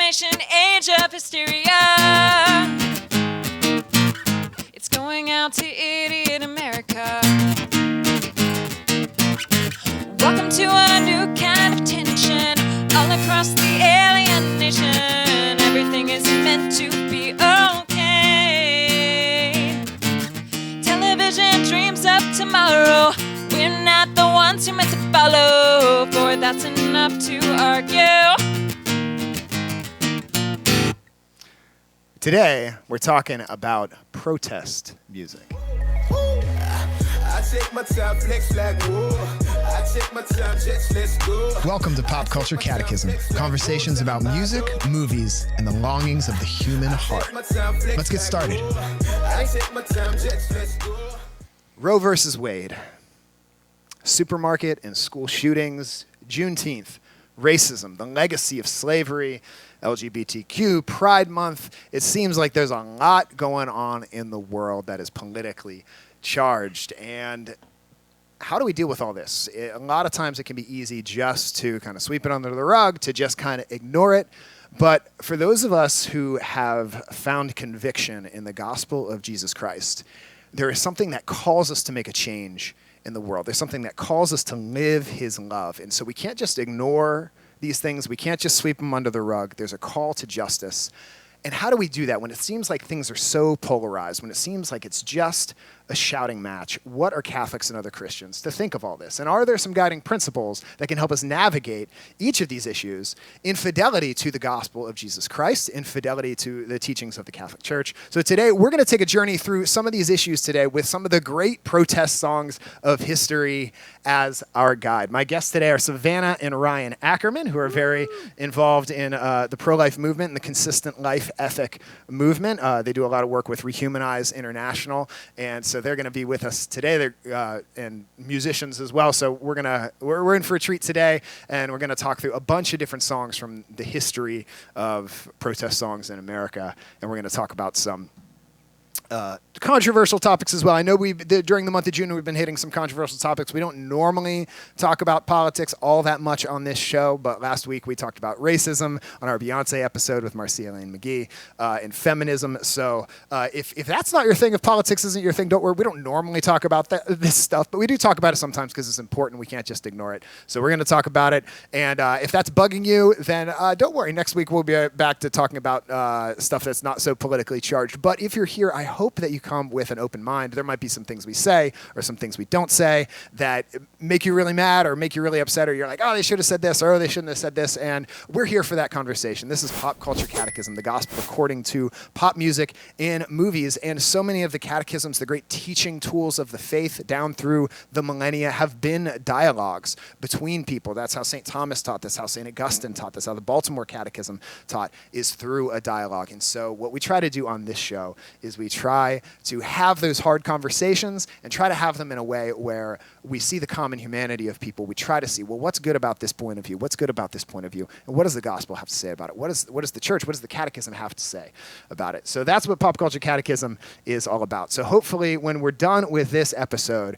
generation, age of hysteria. It's going out to idiot America. Welcome to a new kind of tension all across the alien nation. Everything is meant to be okay. Television dreams of tomorrow. We're not the ones who meant to follow, for that's enough to argue. Today, we're talking about protest music. Welcome to Pop Culture Catechism, conversations about music, movies, and the longings of the human heart. Let's get started. Roe versus Wade, supermarket and school shootings, Juneteenth, racism, the legacy of slavery, LGBTQ, Pride Month. It seems like there's a lot going on in the world that is politically charged. And how do we deal with all this? A lot of times it can be easy just to kind of sweep it under the rug, to just kind of ignore it. But for those of us who have found conviction in the gospel of Jesus Christ, there is something that calls us to make a change in the world. There's something that calls us to live his love. And so we can't just ignore these things. We can't just sweep them under the rug. There's a call to justice. And how do we do that when it seems like things are so polarized, when it seems like it's just a shouting match? What are Catholics and other Christians to think of all this? And are there some guiding principles that can help us navigate each of these issues in fidelity to the gospel of Jesus Christ, in fidelity to the teachings of the Catholic Church? So today, we're going to take a journey through some of these issues today with some of the great protest songs of history as our guide. My guests today are Savannah and Ryan Ackerman, who are very involved in the pro-life movement and the consistent life ethic movement. They do a lot of work with Rehumanize International, and so they're going to be with us today. They're and musicians as well. So we're in for a treat today, and we're going to talk through a bunch of different songs from the history of protest songs in America, and we're going to talk about some controversial topics as well. I know during the month of June, we've been hitting some controversial topics. We don't normally talk about politics all that much on this show, but last week we talked about racism on our Beyonce episode with Marcia Elaine McGee and feminism. So if that's not your thing, if politics isn't your thing, don't worry. We don't normally talk about this stuff, but we do talk about it sometimes because it's important. We can't just ignore it. So we're going to talk about it. And if that's bugging you, then don't worry. Next week we'll be back to talking about stuff that's not so politically charged. But if you're here, I hope that you come with an open mind. There might be some things we say or some things we don't say that make you really mad or make you really upset, or you're like, oh, they should have said this, or oh, they shouldn't have said this. And we're here for that conversation. This is Pop Culture Catechism, the gospel according to pop music in movies. And so many of the catechisms, the great teaching tools of the faith down through the millennia, have been dialogues between people. That's how St. Thomas taught this, how St. Augustine taught this, how the Baltimore Catechism taught, is through a dialogue. And so what we try to do on this show is we try to have those hard conversations and try to have them in a way where we see the common humanity of people. We try to see, well, what's good about this point of view? What's good about this point of view? And what does the gospel have to say about it? What does the church, what does the catechism have to say about it? So that's what Pop Culture Catechism is all about. So hopefully when we're done with this episode,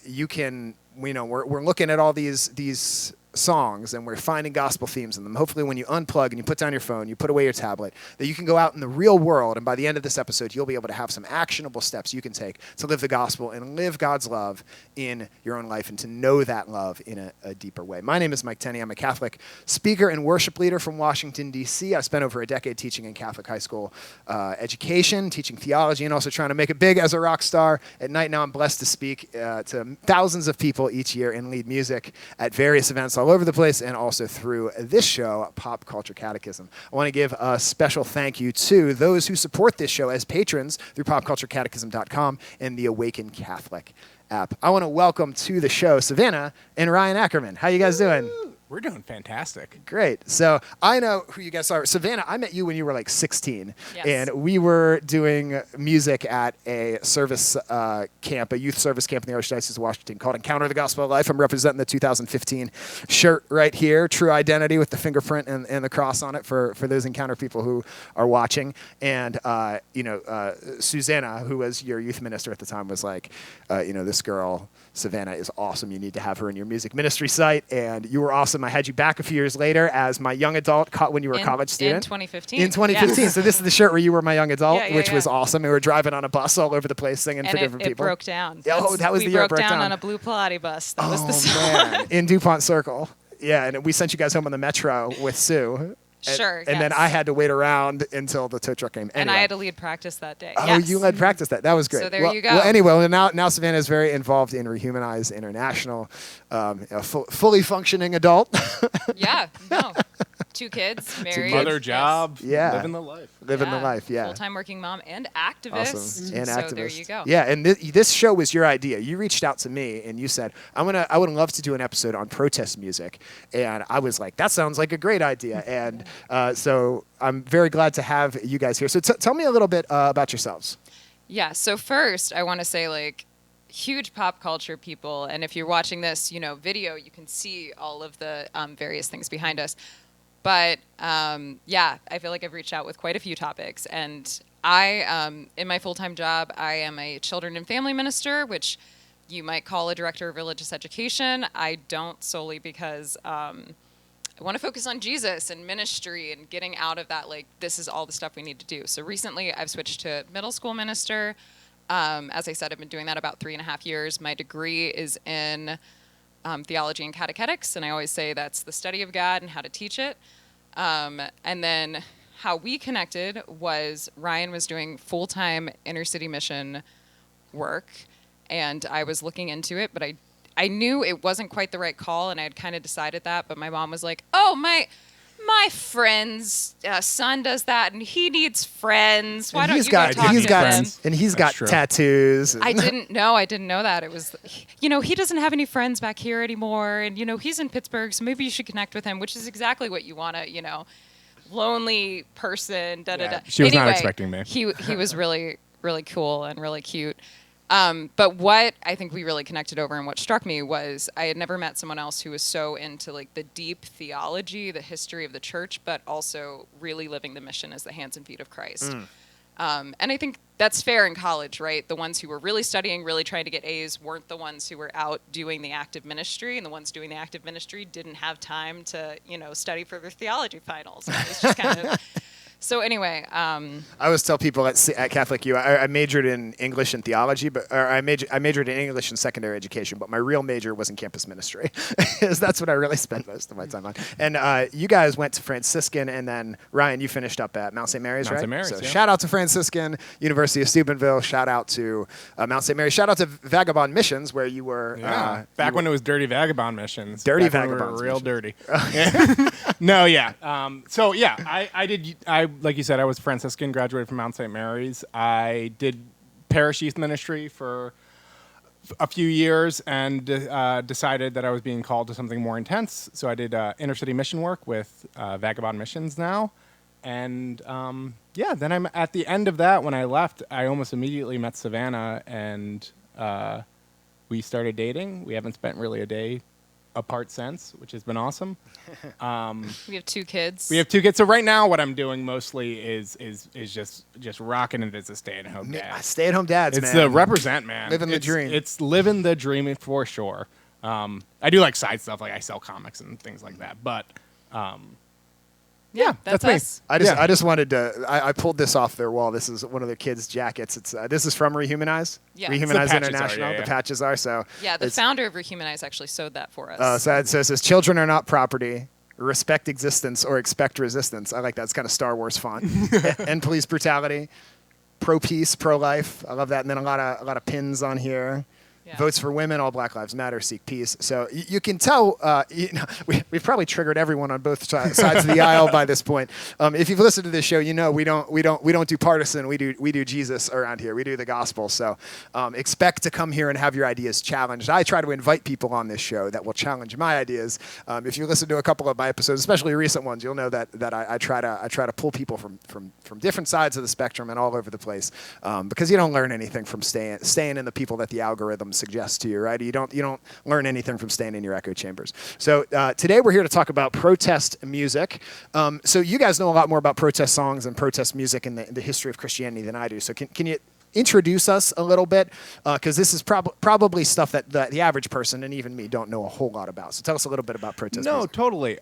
you can, we're looking at all these songs and we're finding gospel themes in them. Hopefully when you unplug and you put down your phone, you put away your tablet, that you can go out in the real world, and by the end of this episode, you'll be able to have some actionable steps you can take to live the gospel and live God's love in your own life and to know that love in a deeper way. My name is Mike Tenney. I'm a Catholic speaker and worship leader from Washington, D.C. I spent over a decade teaching in Catholic high school education, teaching theology, and also trying to make it big as a rock star. At night now, I'm blessed to speak to thousands of people each year and lead music at various events all over the place, and also through this show, Pop Culture Catechism. I want to give a special thank you to those who support this show as patrons through popculturecatechism.com and the Awaken Catholic app. I want to welcome to the show Savannah and Ryan Ackerman. How you guys doing? We're doing fantastic. Great. So I know who you guys are. Savannah, I met you when you were like 16. Yes. And we were doing music at a service camp, a youth service camp in the Archdiocese of Washington called Encounter the Gospel of Life. I'm representing the 2015 shirt right here, True Identity, with the fingerprint and the cross on it for those Encounter people who are watching. And, Susanna, who was your youth minister at the time, was like, this girl, Savannah, is awesome. You need to have her in your music ministry site. And you were awesome. awesome. I had you back a few years later as my young adult when you were a college student. In 2015. In 2015. Yes. So this is the shirt where you were my young adult, Yeah, which was awesome. We were driving on a bus all over the place singing for different it people. broke down. Oh, that was the year it broke broke down down. on a blue Pilates bus. That was the song. Man. In DuPont Circle. Yeah, and we sent you guys home on the Metro with Sue. Sure. And then I had to wait around until the tow truck came. And Anyway. I had to lead practice that day. Oh, Yes. you led practice that. That was great. So there you go. Well, anyway, now Savannah is very involved in Rehumanize International, a fully functioning adult. Yeah. No. 2 kids, married. Mother, job, Yeah. living the life. Living the life, yeah. Full-time working mom and activist. Awesome. And so activist. there you go. Yeah, and this show was your idea. You reached out to me and you said, I would love to do an episode on protest music. And I was like, that sounds like a great idea. And so I'm very glad to have you guys here. So tell me a little bit about yourselves. Yeah. So first, I want to say, like, huge pop culture people. And if you're watching this, video, you can see all of the various things behind us. But yeah, I feel like I've reached out with quite a few topics. And I, in my full-time job, I am a children and family minister, which you might call a director of religious education. I don't, solely because I want to focus on Jesus and ministry and getting out of that, like, this is all the stuff we need to do. So recently I've switched to middle school minister. As I said, I've been doing that about 3.5 years. My degree is in theology and catechetics, and I always say that's the study of God and how to teach it. And then how we connected was Ryan was doing full-time inner-city mission work, and I was looking into it, but I knew it wasn't quite the right call, and I had kind of decided that, but my mom was like, oh, my friend's son does that, and he needs friends. Why don't you go talk to him? And he's got tattoos. I didn't know that. It was, he doesn't have any friends back here anymore, and, he's in Pittsburgh, so maybe you should connect with him, which is exactly what you want to, lonely person, da-da-da. She was not expecting me. He was really, really cool and really cute. But what I think we really connected over and what struck me was I had never met someone else who was so into, like, the deep theology, the history of the church, but also really living the mission as the hands and feet of Christ. And I think that's fair in college, right? The ones who were really studying, really trying to get A's weren't the ones who were out doing the active ministry, and the ones doing the active ministry didn't have time to, study for their theology finals. And it was just kind of... So anyway, I always tell people at Catholic U, I majored in English and theology, or I majored in English and secondary education, but my real major was in campus ministry, because that's what I really spent most of my time on. And you guys went to Franciscan, and then Ryan, you finished up at Mount St. Mary's, right? St. Mary's, so yeah. Shout out to Franciscan, University of Steubenville. Shout out to Mount St. Mary's. Shout out to Vagabond Missions, where you were. Back when it was Dirty Vagabond Missions. Dirty Back when Vagabond. We were real dirty. No, yeah. So yeah, I like you said, I was Franciscan, graduated from Mount St. Mary's. I did parish youth ministry for a few years and decided that I was being called to something more intense. So I did inner city mission work with Vagabond Missions now. And then I'm at the end of that. When I left, I almost immediately met Savannah, and we started dating. We haven't spent really a day apart since, which has been awesome. we have 2 kids. Uh, So right now, what I'm doing mostly is just rocking it as a stay-at-home dad. Stay-at-home dads, It's man. the represent, man. Living the dream. It's living the dream for sure. I do like side stuff, like I sell comics and things like that. But that's me. us. I just wanted to. I pulled this off their wall. This is one of the kids' jackets. It's this is from Rehumanize. Yeah. Rehumanize The patches are, International. yeah. The patches are so. Yeah, the it's- founder of Rehumanize actually sewed that for us. So it says, children are not property. Respect existence or expect resistance. I like that. It's kind of Star Wars font. End police brutality. Pro peace, pro life. I love that. And then a lot of pins on here. Yeah. Votes for women, all Black Lives Matter, seek peace. So you can tell we've probably triggered everyone on both sides of the aisle by this point. If you've listened to this show, you know we don't do partisan. We do Jesus around here. We do the gospel. So expect to come here and have your ideas challenged. I try to invite people on this show that will challenge my ideas. If you listen to a couple of my episodes, especially recent ones, you'll know that I try to pull people from different sides of the spectrum and all over the place, because you don't learn anything from staying in the people that the algorithm suggests to you, right? You don't learn anything from staying in your echo chambers. So today we're here to talk about protest music. So you guys know a lot more about protest songs and protest music in the history of Christianity than I do. So can you introduce us a little bit, because this is probably stuff that the average person and even me don't know a whole lot about. So tell us a little bit about protest No, music. totally.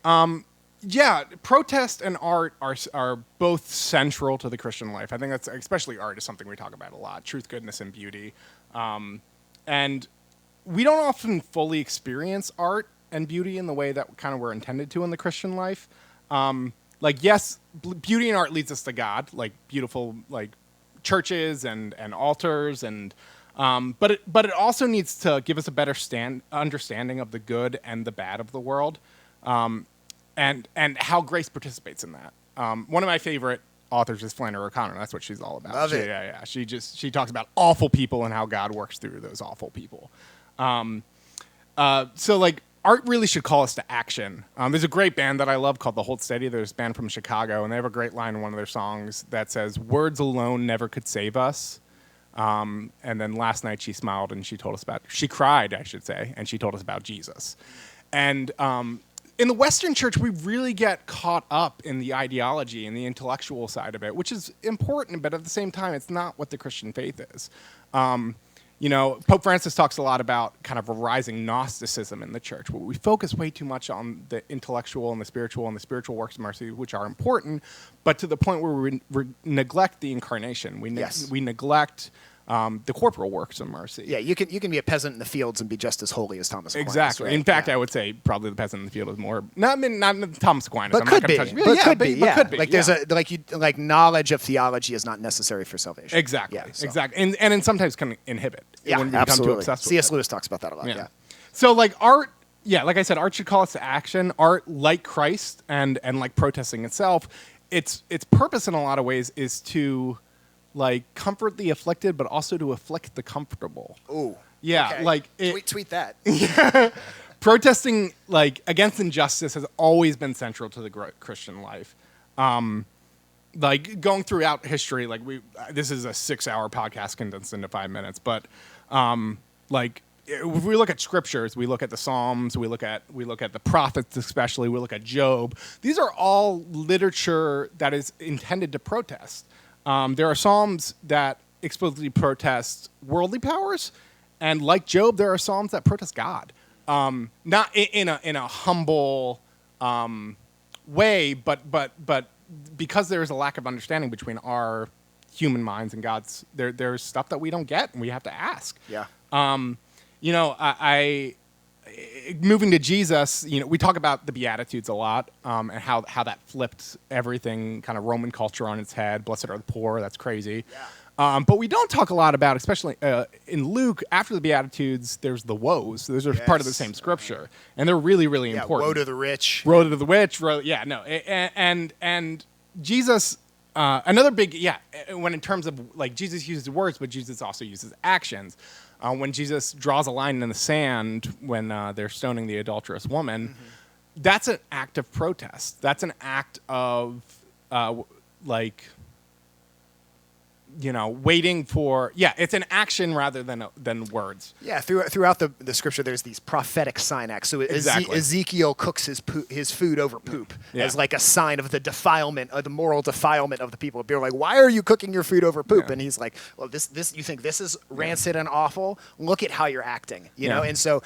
Yeah, protest and art are both central to the Christian life. I think that's, especially art, is something we talk about a lot: truth, goodness, and beauty. And we don't often fully experience art and beauty in the way that kind of we're intended to in the Christian life. Like, yes, beauty and art leads us to God, like beautiful like churches and altars, and but it also needs to give us a better understanding of the good and the bad of the world, and how grace participates in that. One of my favorite authors is Flannery O'Connor. That's what she's all about. Love it. Yeah. She talks about awful people and how God works through those awful people. So like, art really should call us to action. There's a great band that I love called The Hold Steady. There's a band from Chicago, and they have a great line in one of their songs that says, "Words alone never could save us." And then last night she smiled and she cried, I should say, and she told us about Jesus. And in the Western church, we really get caught up in the ideology and the intellectual side of it, which is important, but at the same time, it's not what the Christian faith is. Pope Francis talks a lot about kind of a rising Gnosticism in the church, where we focus way too much on the intellectual and the spiritual works of mercy, which are important, but to the point where we neglect the incarnation. We neglect the corporal works of mercy. Yeah, you can be a peasant in the fields and be just as holy as Thomas Aquinas. Exactly. Right? In fact, I would say probably the peasant in the field is more not Thomas Aquinas. But I'm could not be. gonna touch, But could be. but could be. Like there's like knowledge of theology is not necessary for salvation. Exactly. Yeah, so. Exactly. And sometimes can inhibit. Yeah, when we become too absolutely. obsessed with C.S. it. Lewis talks about that a lot. Yeah. So like art, like I said, art should call us to action. Art, like Christ and like protesting itself, its purpose in a lot of ways is to like comfort the afflicted, but also to afflict the comfortable. Ooh. Yeah, Okay. like tweet that. protesting like against injustice has always been central to the Christian life. Like going throughout history, like this is a 6-hour podcast condensed into 5 minutes, but like if we look at scriptures, we look at the Psalms, we look at the prophets, especially we look at Job. These are all literature that is intended to protest. There are Psalms that explicitly protest worldly powers, and like Job, there are Psalms that protest God. Not in a humble way, but because there is a lack of understanding between our human minds and God's, there's stuff that we don't get, and we have to ask. Yeah. I moving to Jesus, we talk about the Beatitudes a lot, and how that flipped everything, kind of Roman culture on its head. Blessed are the poor. That's crazy. Yeah. But we don't talk a lot about, especially in Luke, after the Beatitudes, there's the woes. Those are part of the same scripture, and they're really, really important. Woe to the rich. Woe to the witch. And Jesus, another big, when in terms of like Jesus uses words, but Jesus also uses actions. When Jesus draws a line in the sand when they're stoning the adulterous woman, that's an act of protest. That's an act of waiting for, it's an action rather than words. Yeah, throughout the scripture, there's these prophetic sign acts. So Exactly. Ezekiel cooks his food over poop as like a sign of the defilement, the moral defilement of the people. People are like, why are you cooking your food over poop? And he's like, well, this you think this is rancid and awful? Look at how you're acting, you know? And so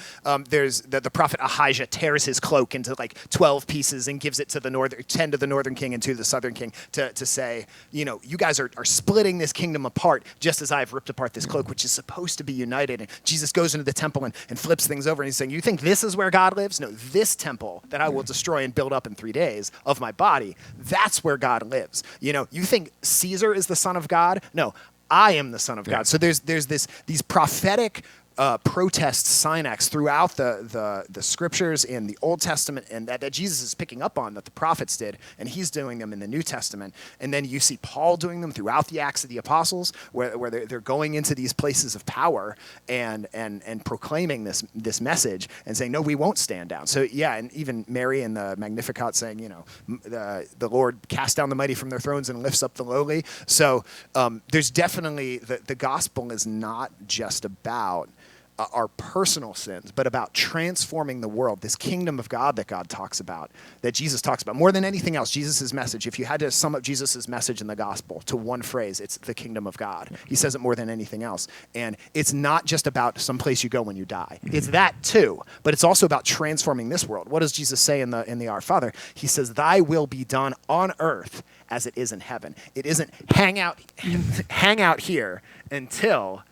there's the prophet Ahijah tears his cloak into like 12 pieces and gives it to 10 to the northern king and 2 to the southern king to say, you guys are splitting this kingdom apart, just as I've ripped apart this cloak, which is supposed to be united. And Jesus goes into the temple and flips things over, and he's saying, you think this is where God lives? No, this temple that I will destroy and build up in 3 days of my body, that's where God lives. You think Caesar is the son of God? No, I am the son of God. So there's these prophetic protest sign acts throughout the scriptures in the Old Testament, and that Jesus is picking up on, that the prophets did, and he's doing them in the New Testament. And then you see Paul doing them throughout the Acts of the Apostles, where they're going into these places of power and proclaiming this message and saying, no, we won't stand down. So and even Mary in the Magnificat saying, the Lord casts down the mighty from their thrones and lifts up the lowly. So there's definitely, the gospel is not just about our personal sins, but about transforming the world, this kingdom of God that God talks about, that Jesus talks about. More than anything else, Jesus' message, if you had to sum up Jesus' message in the gospel to one phrase, it's the kingdom of God. He says it more than anything else. And it's not just about some place you go when you die. It's that too, but it's also about transforming this world. What does Jesus say in the Our Father? He says, "Thy will be done on earth as it is in heaven." It isn't hang out here until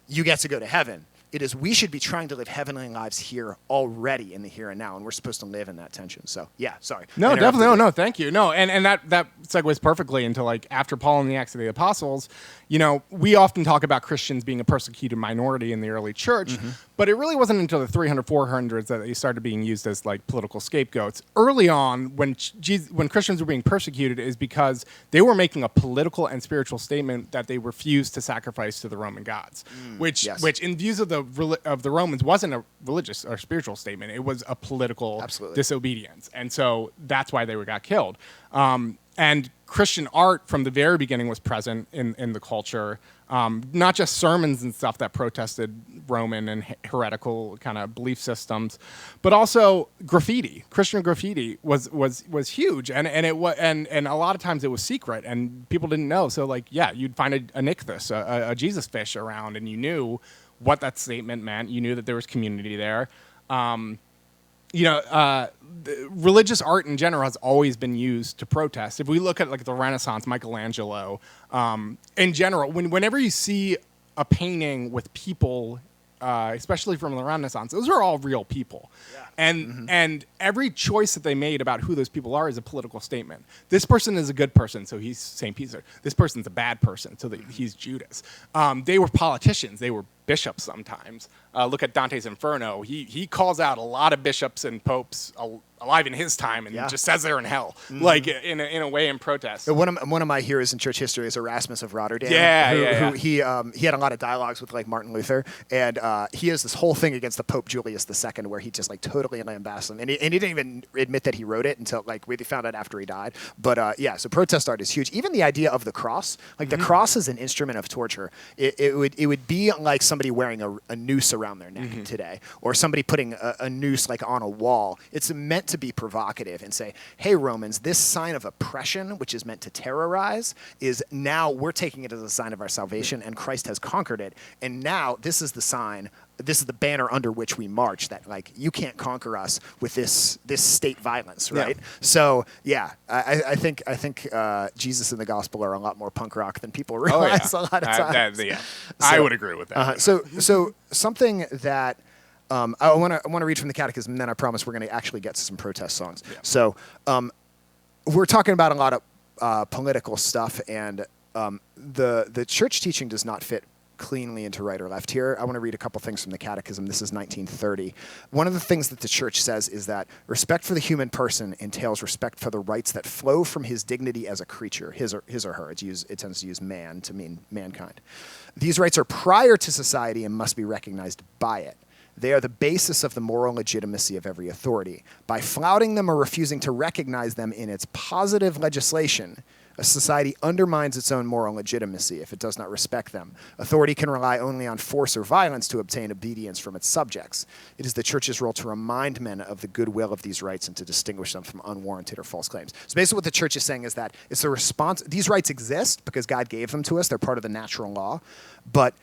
you get to go to heaven. It is we should be trying to live heavenly lives here already in the here and now, and we're supposed to live in that tension. So, yeah, sorry. No, definitely. No, thank you. No, and that segues perfectly into, like, after Paul and the Acts of the Apostles, we often talk about Christians being a persecuted minority in the early church, but it really wasn't until the 300s, 400s that they started being used as, like, political scapegoats. Early on, when Christians were being persecuted, is because they were making a political and spiritual statement that they refused to sacrifice to the Roman gods, which in views of the Romans wasn't a religious or spiritual statement. It was a political disobedience. And so that's why they got killed. And Christian art from the very beginning was present in the culture, not just sermons and stuff that protested Roman and heretical kind of belief systems, but also graffiti. Christian graffiti was huge, and a lot of times it was secret and people didn't know. So, like, yeah, you'd find a Nichthus, a Jesus fish around, and you knew what that statement meant. You knew that there was community there. Religious art in general has always been used to protest. If we look at, like, the Renaissance, Michelangelo, in general, whenever you see a painting with people, especially from the Renaissance, those are all real people. Yeah. And every choice that they made about who those people are is a political statement. This person is a good person, so he's St. Peter. This person's a bad person, so he's Judas. They were politicians. They were bishops sometimes. Look at Dante's Inferno. He calls out a lot of bishops and popes alive in his time and just says they're in hell, like in a way in protest. One of my heroes in church history is Erasmus of Rotterdam. Who he had a lot of dialogues with, like, Martin Luther, and he has this whole thing against the Pope Julius II where he just, like, totally lambasted him, and he didn't even admit that he wrote it until, like, we found out after he died. But so protest art is huge. Even the idea of the cross, like the cross is an instrument of torture. It would be like somebody wearing a noose around their neck today, or somebody putting a noose, like, on a wall. It's meant to be provocative and say, hey, Romans, this sign of oppression, which is meant to terrorize, is now we're taking it as a sign of our salvation, and Christ has conquered it. And now this is the sign, this is the banner under which we march, that, like, you can't conquer us with this state violence, right? Yeah. So, yeah, I think Jesus and the gospel are a lot more punk rock than people realize a lot of times. I would agree with that. So something that I want to read from the Catechism, and then I promise we're going to actually get to some protest songs. Yeah. So we're talking about a lot of political stuff, and the church teaching does not fit cleanly into right or left here. I want to read a couple things from the Catechism. This is 1930. One of the things that the church says is that respect for the human person entails respect for the rights that flow from his dignity as a creature, his or her. It tends to use man to mean mankind. These rights are prior to society and must be recognized by it. They are the basis of the moral legitimacy of every authority. By flouting them or refusing to recognize them in its positive legislation, a society undermines its own moral legitimacy if it does not respect them. Authority can rely only on force or violence to obtain obedience from its subjects. It is the church's role to remind men of the goodwill of these rights and to distinguish them from unwarranted or false claims. So basically what the church is saying is that it's a response. These rights exist because God gave them to us. They're part of the natural law. But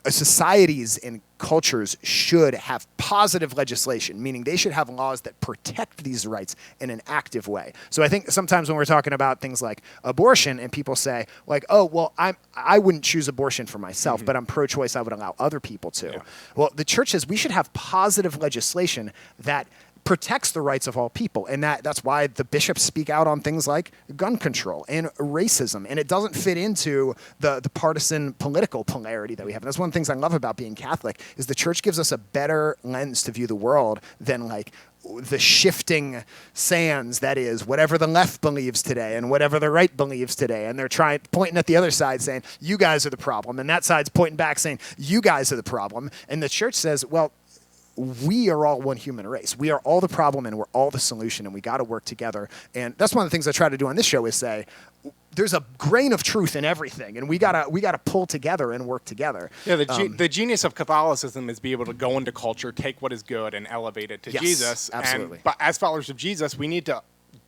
societies and cultures should have positive legislation, meaning they should have laws that protect these rights in an active way. So I think sometimes when we're talking about things like abortion and people say, like, oh, well, I wouldn't choose abortion for myself, but I'm pro-choice, I would allow other people to. Yeah. Well, the church says we should have positive legislation that protects the rights of all people. And that's why the bishops speak out on things like gun control and racism. And it doesn't fit into the partisan political polarity that we have. And that's one of the things I love about being Catholic is the church gives us a better lens to view the world than, like, the shifting sands that is whatever the left believes today and whatever the right believes today. And they're pointing at the other side saying, you guys are the problem. And that side's pointing back saying, you guys are the problem. And the church says, well, we are all one human race. We are all the problem and we're all the solution, and we got to work together. And that's one of the things I try to do on this show is say there's a grain of truth in everything, and we gotta pull together and work together. Yeah, the genius of Catholicism is be able to go into culture, take what is good, and elevate it to Yes, Jesus. absolutely. But as followers of Jesus, we need to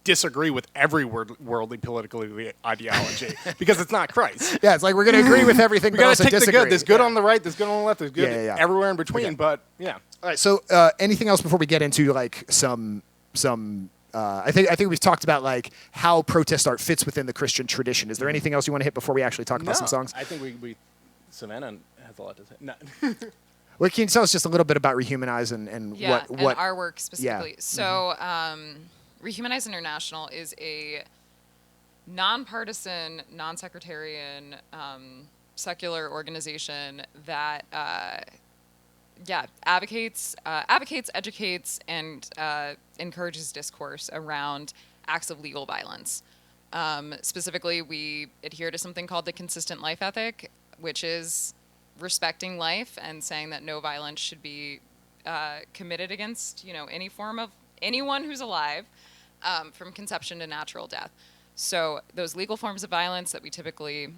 disagree with every worldly political ideology because it's not Christ. Yeah, it's like we're going to agree with everything, We but gotta also take the disagree. good. There's good on the right. There's good on the left. There's good everywhere in between. Okay. But yeah. All right. So, anything else before we get into like some? I think we've talked about like how protest art fits within the Christian tradition. Is there anything else you want to hit before we actually talk about some songs? I think we Savannah has a lot to say. No. Well, can you tell us just a little bit about Rehumanize and what and our work specifically? Yeah. So, Rehumanize International is a nonpartisan, non-sectarian, secular organization that advocates, educates, and encourages discourse around acts of legal violence. Specifically, we adhere to something called the consistent life ethic, which is respecting life and saying that no violence should be committed against, any form of anyone who's alive, from conception to natural death. So those legal forms of violence that we typically,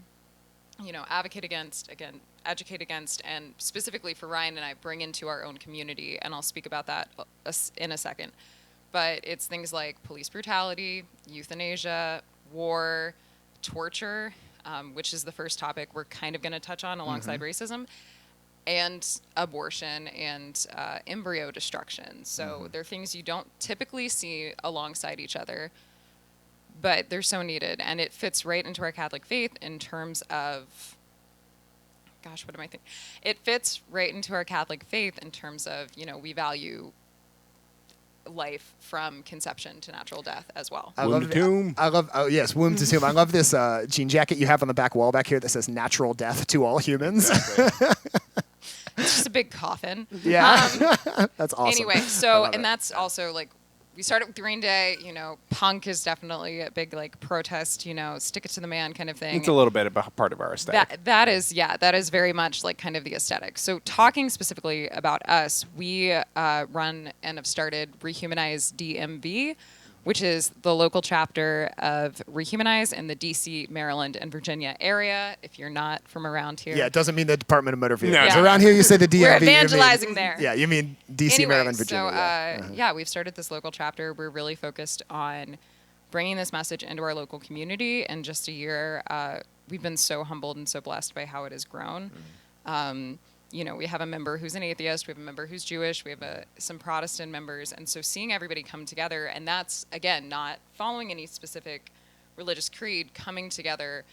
advocate against, again, educate against, and specifically for Ryan and I bring into our own community, and I'll speak about that in a second. But it's things like police brutality, euthanasia, war, torture, which is the first topic we're kind of going to touch on alongside racism, and abortion and embryo destruction. So they're things you don't typically see alongside each other, but they're so needed. And it fits right into our Catholic faith in terms of, It fits right into our Catholic faith in terms of, we value life from conception to natural death as well. Womb to tomb. I love, oh yes, womb to tomb. I love this jean jacket you have on the back wall back here that says natural death to all humans. Exactly. It's just a big coffin. Yeah. That's awesome. Anyway, so, and that's also like, we started with Green Day, punk is definitely a big like protest, stick it to the man kind of thing. It's a little bit of a part of our aesthetic. That is very much like kind of the aesthetic. So talking specifically about us, we run and have started Rehumanize DMV, which is the local chapter of Rehumanize in the DC, Maryland, and Virginia area. If you're not from around here. Yeah, it doesn't mean the Department of Motor Vehicles. No. So around here you say the DMV. We're you mean- evangelizing there. Yeah, you mean DC, Anyway, Maryland, Virginia. So, yeah. we've started this local chapter. We're really focused on bringing this message into our local community. In just a year, we've been so humbled and so blessed by how it has grown. We have a member who's an atheist. We have a member who's Jewish. We have some Protestant members. And so seeing everybody come together, and that's, again, not following any specific religious creed, coming together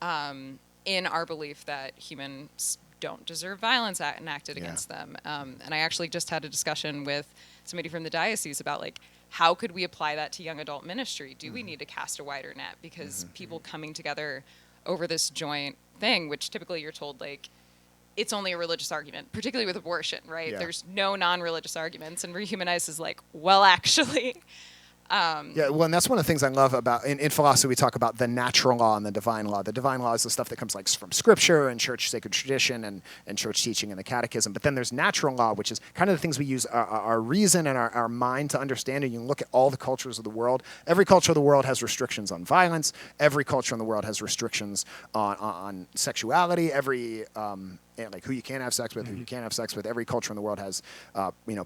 in our belief that humans don't deserve violence enacted against them. And I actually just had a discussion with somebody from the diocese about, like, how could we apply that to young adult ministry? Do we need to cast a wider net? Because people coming together over this joint thing, which typically you're told, like, it's only a religious argument, particularly with abortion, right? Yeah. There's no non-religious arguments, and Rehumanize is like, well, actually. Yeah, well, and that's one of the things I love about, in philosophy, we talk about the natural law and the divine law. The divine law is the stuff that comes like from scripture and church sacred tradition and church teaching and the catechism. But then there's natural law, which is kind of the things we use our reason and our mind to understand. And you can look at all the cultures of the world. Every culture of the world has restrictions on violence. Every culture in the world has restrictions on sexuality. Like who you can have sex with, who you can't have sex with. Every culture in the world has,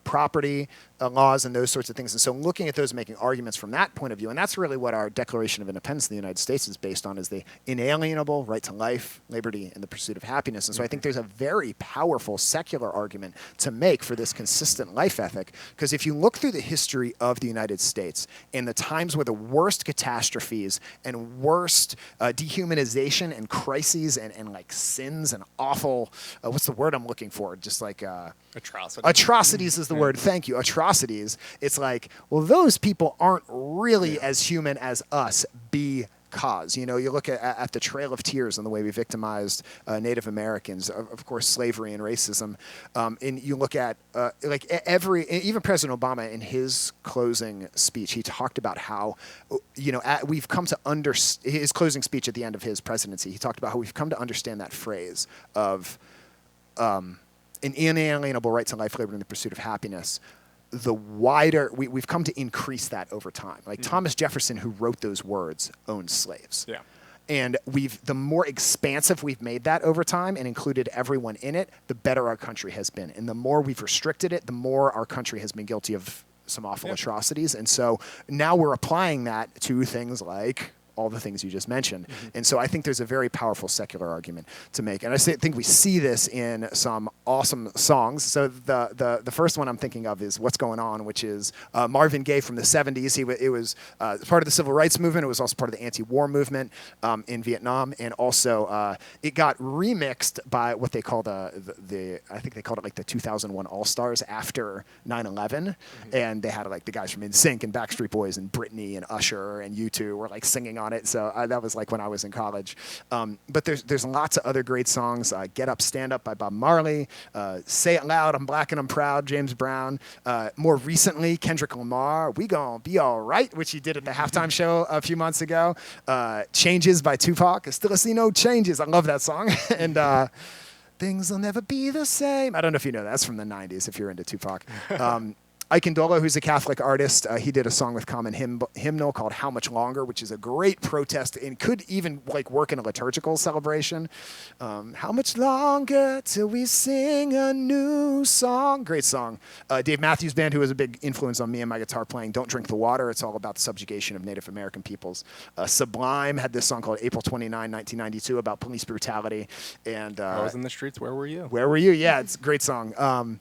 property laws and those sorts of things. And so looking at those, making arguments from that point of view, and that's really what our Declaration of Independence in the United States is based on, is the inalienable right to life, liberty, and the pursuit of happiness. And so I think there's a very powerful secular argument to make for this consistent life ethic, because if you look through the history of the United States, in the times where the worst catastrophes and worst dehumanization and crises and like sins and awful what's the word I'm looking for? Just like Atrocities. Atrocities is the word. Thank you. Atrocities. It's like, well, those people aren't really as human as us because, you look at the Trail of Tears and the way we victimized Native Americans, of course, slavery and racism. And you look at even President Obama in his closing speech, he talked about how, we've come to his closing speech at the end of his presidency, he talked about how we've come to understand that phrase of an inalienable right to life, liberty, and the pursuit of happiness. The wider we've come to increase that over time. Like Thomas Jefferson, who wrote those words, owned slaves. Yeah. And the more expansive we've made that over time and included everyone in it, the better our country has been. And the more we've restricted it, the more our country has been guilty of some awful atrocities. And so now we're applying that to things like all the things you just mentioned. And so I think there's a very powerful secular argument to make. And I think we see this in some awesome songs. So the first one I'm thinking of is What's Going On, which is Marvin Gaye from the 70s. It was part of the civil rights movement. It was also part of the anti-war movement in Vietnam. And also it got remixed by what they call I think they called it like the 2001 All-Stars after 9/11. And they had like the guys from NSYNC and Backstreet Boys and Britney and Usher and U2 were like singing on it. So that was like when I was in college. But there's lots of other great songs. Get Up, Stand Up by Bob Marley. Say It Loud, I'm Black and I'm Proud, James Brown. More recently, Kendrick Lamar, We Gon' Be All Right, which he did at the halftime show a few months ago. Changes by Tupac. I still see no changes. I love that song. And Things Will Never Be the Same. I don't know if you know that. That's from the 90s if you're into Tupac. Ike Ndolo, who's a Catholic artist, he did a song with Common Hymnal called How Much Longer, which is a great protest and could even like work in a liturgical celebration. How much longer till we sing a new song? Great song. Dave Matthews Band, who was a big influence on me and my guitar playing, Don't Drink the Water. It's all about the subjugation of Native American peoples. Sublime had this song called April 29, 1992 about police brutality. And I was in the streets. Where were you? Where were you? Yeah, it's a great song.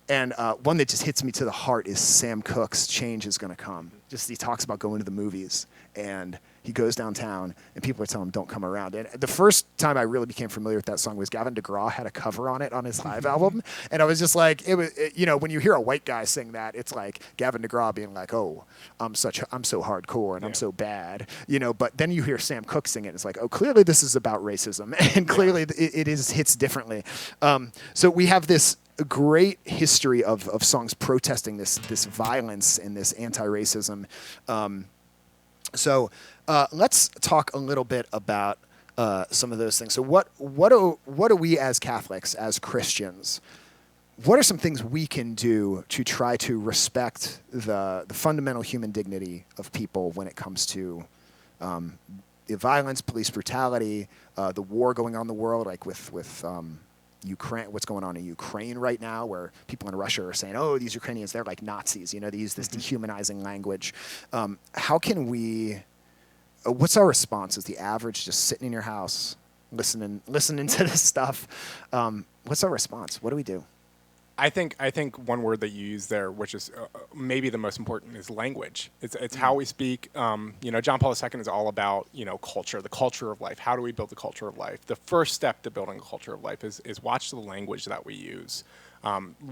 And one that just hits me to the heart is Sam Cooke's Change Is Gonna Come. Just he talks about going to the movies, and he goes downtown, and people are telling him, don't come around. And the first time I really became familiar with that song was Gavin DeGraw had a cover on it on his live album. And I was just like, when you hear a white guy sing that, it's like Gavin DeGraw being like, oh, I'm so hardcore and I'm so bad. But then you hear Sam Cooke sing it, and it's like, oh, clearly this is about racism. And clearly it hits differently. So we have this a great history of songs protesting this violence and this anti-racism. So let's talk a little bit about some of those things. So what do we as Catholics, as Christians, what are some things we can do to try to respect the fundamental human dignity of people when it comes to the violence, police brutality, the war going on in the world, like with Ukraine, what's going on in Ukraine right now, where people in Russia are saying, oh, these Ukrainians, they're like Nazis. They use this dehumanizing language. How can we, what's our response as the average just sitting in your house, listening to this stuff? What's our response? What do we do? I think one word that you use there, which is maybe the most important, is language. It's how we speak. John Paul II is all about culture, the culture of life. How do we build the culture of life? The first step to building a culture of life is watch the language that we use.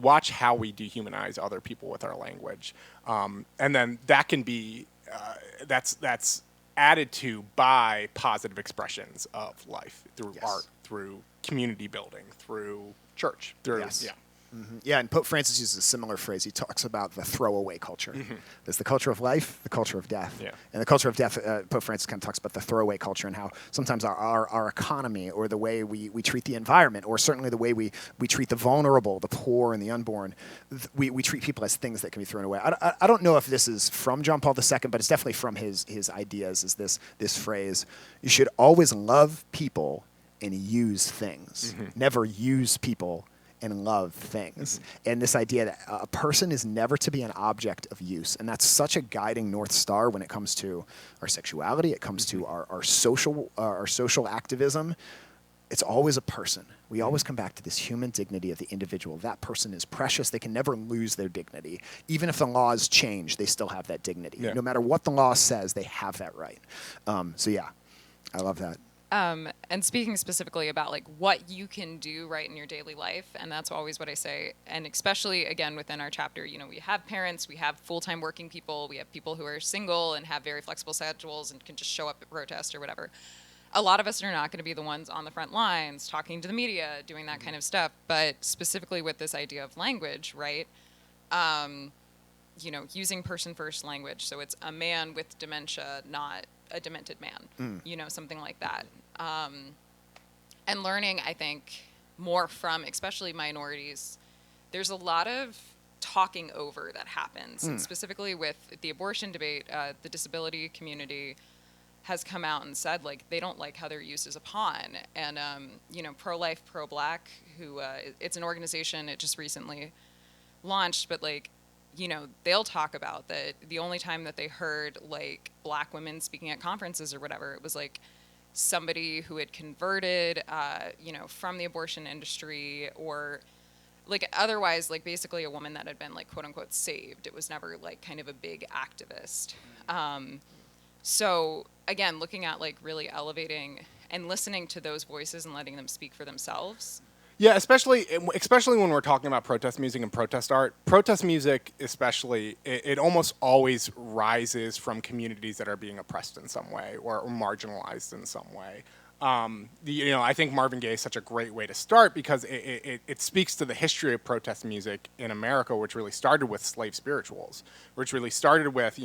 Watch how we dehumanize other people with our language, and then that can be that's added to by positive expressions of life through art, through community building, through church, through Mm-hmm. Yeah, and Pope Francis uses a similar phrase. He talks about the throwaway culture. There's the culture of life, the culture of death. Yeah. And the culture of death, Pope Francis kind of talks about the throwaway culture and how sometimes our economy or the way we treat the environment, or certainly the way we treat the vulnerable, the poor and the unborn, we treat people as things that can be thrown away. I don't know if this is from John Paul II, but it's definitely from his ideas, is this phrase: you should always love people and use things. Never use people and love things. And this idea that a person is never to be an object of use. And that's such a guiding North Star when it comes to our sexuality, it comes to our social activism. It's always a person. We always come back to this human dignity of the individual. That person is precious. They can never lose their dignity. Even if the laws change, they still have that dignity. Yeah. No matter what the law says, they have that right. So yeah, I love that. And speaking specifically about like what you can do right in your daily life, and that's always what I say, and especially again within our chapter, we have parents, we have full-time working people, we have people who are single and have very flexible schedules and can just show up at protest or whatever. A lot of us are not going to be the ones on the front lines talking to the media, doing that kind of stuff, but specifically with this idea of language, right? Using person-first language, so it's a man with dementia, not a demented man, something like that. And learning, I think, more from especially minorities. There's a lot of talking over that happens, and specifically with the abortion debate, the disability community. has come out and said like they don't like how they're used as a pawn. And Pro-Life, Pro-Black, who it's an organization, it just recently launched, but like, they'll talk about that the only time that they heard like black women speaking at conferences or whatever, it was like somebody who had converted, from the abortion industry, or like otherwise, like basically a woman that had been like quote unquote saved. It was never like kind of a big activist. So again, looking at like really elevating and listening to those voices and letting them speak for themselves. Yeah, especially when we're talking about protest music and protest art. Protest music, especially, it almost always rises from communities that are being oppressed in some way or marginalized in some way. I think Marvin Gaye is such a great way to start because it speaks to the history of protest music in America, which really started with slave spirituals, which really started with,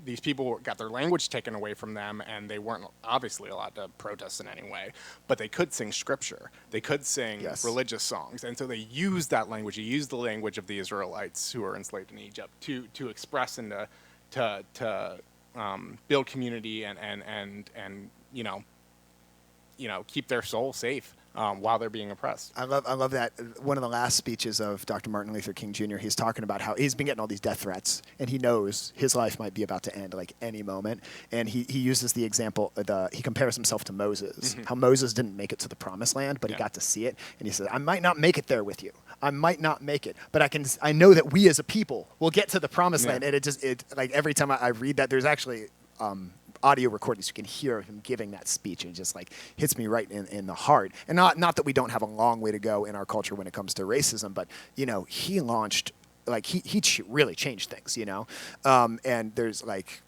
these people got their language taken away from them and they weren't obviously allowed to protest in any way, but they could sing scripture. They could sing religious songs. And so they used that language. They used the language of the Israelites who were enslaved in Egypt to express and to build community and keep their soul safe while they're being oppressed. I love that. One of the last speeches of Dr. Martin Luther King Jr., he's talking about how he's been getting all these death threats, and he knows his life might be about to end like any moment. And he uses the example, he compares himself to Moses, how Moses didn't make it to the promised land, but he got to see it. And he said, I might not make it there with you. I might not make it, but I know that we as a people will get to the promised land. And it like every time I read that, there's actually audio recordings, you can hear him giving that speech, and it just like hits me right in the heart. And not that we don't have a long way to go in our culture when it comes to racism, but he launched, like he really changed things, and there's like,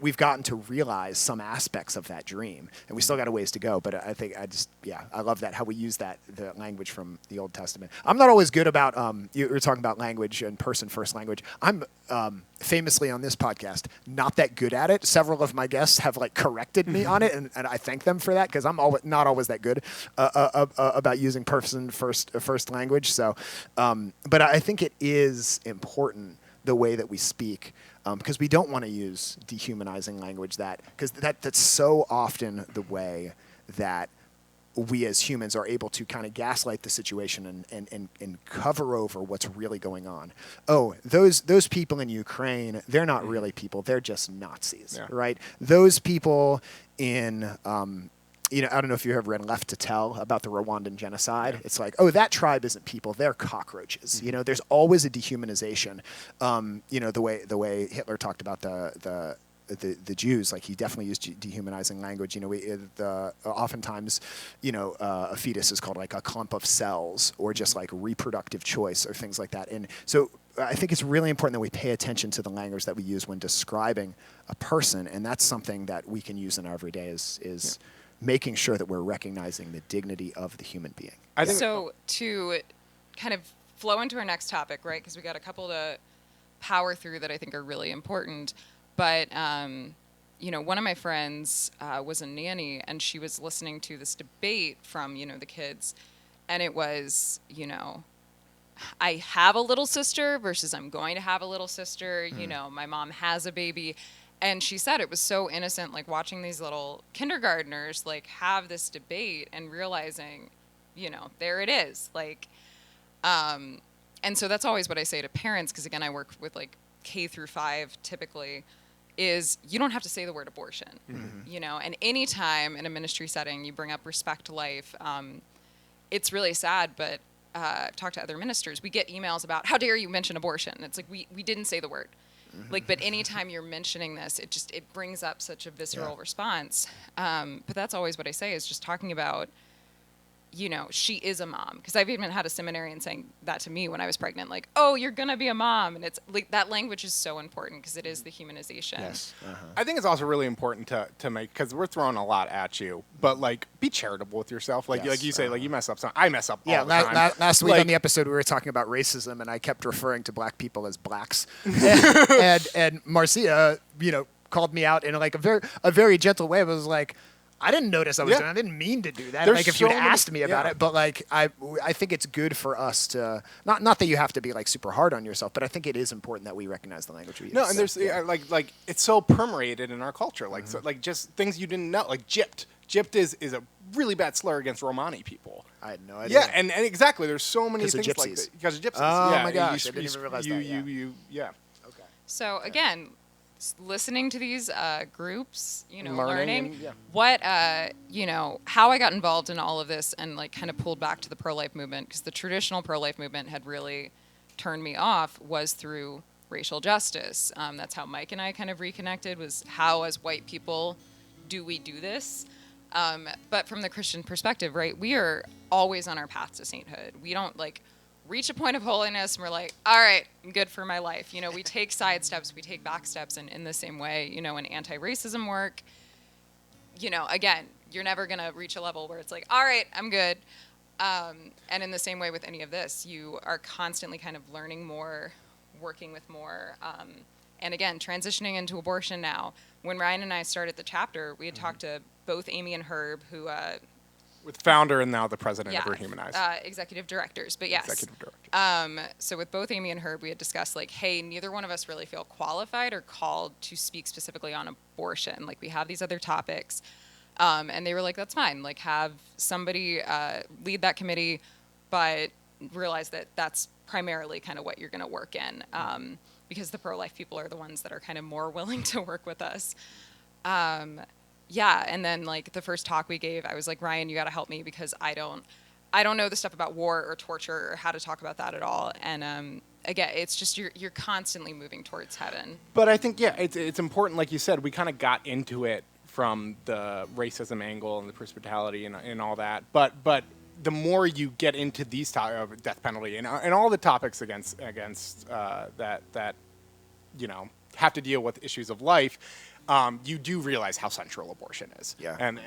we've gotten to realize some aspects of that dream, and we still got a ways to go. But I think I love that, how we use the language from the Old Testament. I'm not always good about, you were talking about language and person-first language. I'm famously on this podcast not that good at it. Several of my guests have like corrected me on it, and I thank them for that, because I'm not always that good about using person-first language. So, but I think it is important the way that we speak. Because we don't want to use dehumanizing language, because that's so often the way that we as humans are able to kind of gaslight the situation and cover over what's really going on. Oh, those people in Ukraine, they're not really people, they're just Nazis, right? Those people in I don't know if you ever read Left to Tell about the Rwandan genocide. Yeah. It's like, oh, that tribe isn't people; they're cockroaches. Mm-hmm. There's always a dehumanization. The way Hitler talked about the Jews, like he definitely used dehumanizing language. Oftentimes, a fetus is called like a clump of cells, or just like reproductive choice, or things like that. And so I think it's really important that we pay attention to the language that we use when describing a person, and that's something that we can use in our everyday is making sure that we're recognizing the dignity of the human being. So to kind of flow into our next topic, right, because we got a couple to power through that I think are really important. But, one of my friends was a nanny, and she was listening to this debate from, the kids. And it was, I have a little sister versus I'm going to have a little sister. My mom has a baby. And she said it was so innocent, like watching these little kindergartners like have this debate and realizing, there it is. Like, and so that's always what I say to parents, because again, I work with like K through 5 typically, is you don't have to say the word abortion, and anytime in a ministry setting you bring up respect to life, it's really sad, but I've talked to other ministers, we get emails about how dare you mention abortion. It's like, we didn't say the word. Like, but anytime you're mentioning this, it brings up such a visceral response. But that's always what I say, is just talking about, she is a mom. Because I've even had a seminarian saying that to me when I was pregnant, like, oh, you're going to be a mom. And it's like, that language is so important because it is the humanization. Yes. I think it's also really important to make, because we're throwing a lot at you, but like, be charitable with yourself. Like, like you say, like you mess up. I mess up all the time. Last week on the episode, we were talking about racism, and I kept referring to black people as blacks. and Marcia, called me out in like a very gentle way. But was like, I didn't notice I was doing. I didn't mean to do that. There's Like if so you'd many- asked me about it, but like I think it's good for us to not that you have to be like super hard on yourself, but I think it is important that we recognize the language we use. No, and So, there's like it's so permeated in our culture, like so, like just things you didn't know, like gypped. Gypped is a really bad slur against Romani people. I had no idea. Yeah, and exactly. There's so many 'Cause of things like gypsies. that. Because of gypsies. Oh yeah, my gosh, I you, didn't even realize you, that, yeah. Yeah. Okay. So again, listening to these groups, learning Learning and- yeah. what, how I got involved in all of this and like kind of pulled back to the pro-life movement, because the traditional pro-life movement had really turned me off, was through racial justice. That's how Mike and I kind of reconnected, was how as white people do we do this? But from the Christian perspective, right, we are always on our path to sainthood. We don't like reach a point of holiness and we're like, all right, I'm good for my life. We take side steps, we take back steps, and in the same way, in anti-racism work, again, you're never going to reach a level where it's like, all right, I'm good. And in the same way with any of this, you are constantly kind of learning more, working with more, and again, transitioning into abortion now. When Ryan and I started the chapter, we had talked to both Amy and Herb, who With founder and now the president of Rehumanize. executive directors, but yes. Executive director. So with both Amy and Herb, we had discussed like, hey, neither one of us really feel qualified or called to speak specifically on abortion. Like we have these other topics. And they were like, that's fine. Like have somebody lead that committee, but realize that that's primarily kind of what you're going to work in. Because the pro-life people are the ones that are kind of more willing to work with us. And then like the first talk we gave, I was like, Ryan, you got to help me because I don't know the stuff about war or torture or how to talk about that at all. And again, it's just you're constantly moving towards heaven. But I think it's important, like you said, we kind of got into it from the racism angle and the hospitality and all that. But the more you get into these death penalty and all the topics against that have to deal with issues of life, you do realize how central abortion is. Yeah. And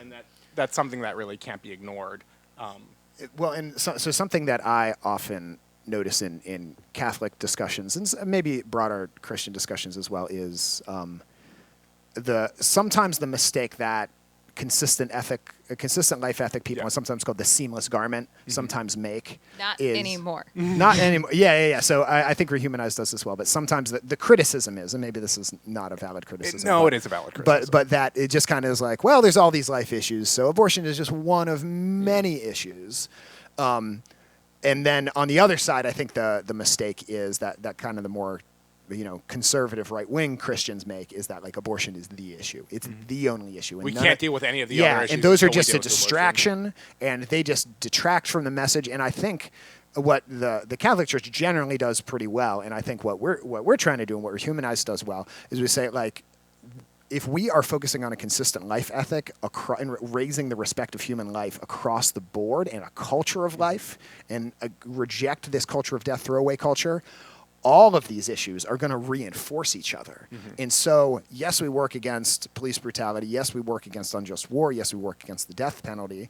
that's something that really can't be ignored. So something that I often notice in Catholic discussions and maybe broader Christian discussions as well is sometimes the mistake that consistent life ethic people, and sometimes called the seamless garment, sometimes make. Not anymore. Not anymore. Yeah. So I think Rehumanize does this well, but sometimes the criticism is, and maybe this is not a valid criticism. It is a valid criticism. But that it just kind of is like, well, there's all these life issues, so abortion is just one of many issues. And then on the other side, I think the mistake is that kind of the more conservative right-wing Christians make is that like abortion is the issue. It's the only issue. And we can't deal with any of the other issues. And those are until we just deal a with abortion. distraction, and they just detract from the message. And I think what the Catholic Church generally does pretty well, and I think what we're trying to do and what Rehumanize does well, is we say like, if we are focusing on a consistent life ethic and raising the respect of human life across the board and a culture of life, and reject this culture of death, throwaway culture, all of these issues are going to reinforce each other. And so, yes, we work against police brutality. Yes, we work against unjust war. Yes, we work against the death penalty.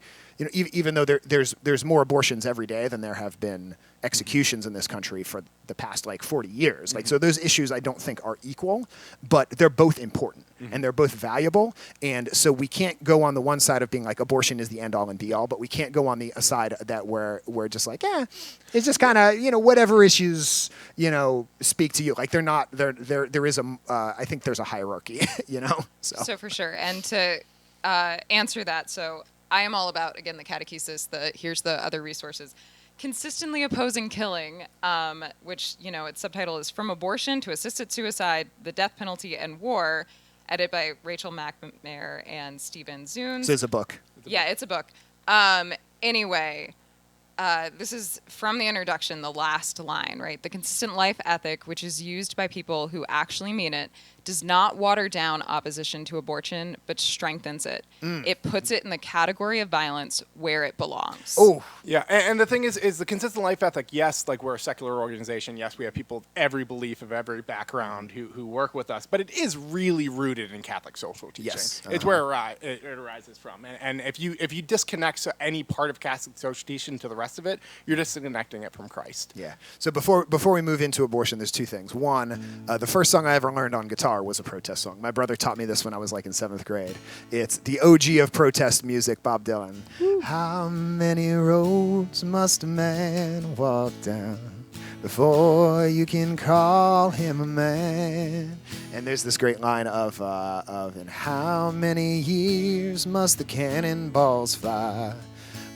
Even though there's more abortions every day than there have been executions in this country for the past 40 years. So those issues I don't think are equal, but they're both important and they're both valuable. And so we can't go on the one side of being like abortion is the end all and be all, but we can't go on the side that we're just like, it's just kind of, whatever issues, speak to you. Like they're not, there is I think there's a hierarchy, So for sure. And to answer that, so I am all about, again, the catechesis, here's the other resources. Consistently Opposing Killing, which, its subtitle is From Abortion to Assisted Suicide, the Death Penalty and War, edited by Rachel McNamara and Stephen Zunes. So it's a book. Yeah, it's a book. Anyway, this is from the introduction, the last line, right? The consistent life ethic, which is used by people who actually mean it, does not water down opposition to abortion, but strengthens it. It puts it in the category of violence where it belongs. Oh, yeah. And the thing is the consistent life ethic, yes, like we're a secular organization. Yes, we have people of every belief, of every background who work with us. But it is really rooted in Catholic social teaching. Yes. It's where it arises from. And if you disconnect any part of Catholic social teaching to the rest of it, you're disconnecting it from Christ. Yeah. So before we move into abortion, there's two things. One, the first song I ever learned on guitar Guitar was a protest song. My brother taught me this when I was like in 7th grade. It's the OG of protest music, Bob Dylan. Woo. How many roads must a man walk down before you can call him a man? And there's this great line of and how many years must the cannonballs fly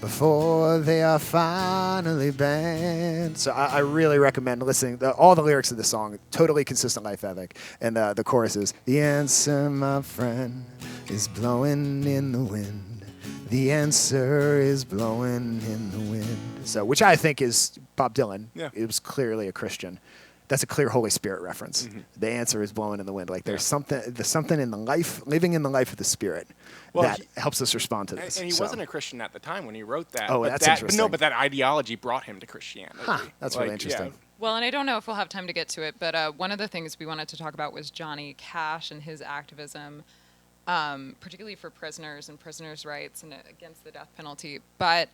before they are finally banned? So I really recommend listening. All the lyrics of the song, totally consistent life ethic. And the chorus is, the answer, my friend, is blowing in the wind. The answer is blowing in the wind. So, which I think is Bob Dylan. Yeah. It was clearly a Christian. That's a clear Holy Spirit reference. Mm-hmm. The answer is blowing in the wind. Like there's something in the life, living in the life of the Spirit that helps us respond to this. And he wasn't a Christian at the time when he wrote that. Oh, that's interesting. But that ideology brought him to Christianity. Huh, that's really interesting. Yeah. Well, and I don't know if we'll have time to get to it, but one of the things we wanted to talk about was Johnny Cash and his activism, particularly for prisoners and prisoners' rights and against the death penalty. But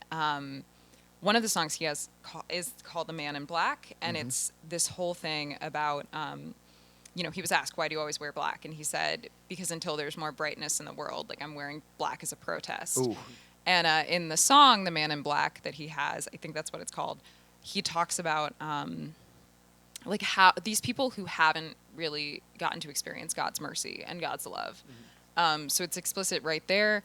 one of the songs he has is called "The Man in Black," and it's this whole thing about, he was asked, "Why do you always wear black?" And he said, "Because until there's more brightness in the world, like I'm wearing black as a protest." Ooh. And in the song "The Man in Black" that he has, I think that's what it's called, he talks about like how these people who haven't really gotten to experience God's mercy and God's love. Mm-hmm. So it's explicit right there,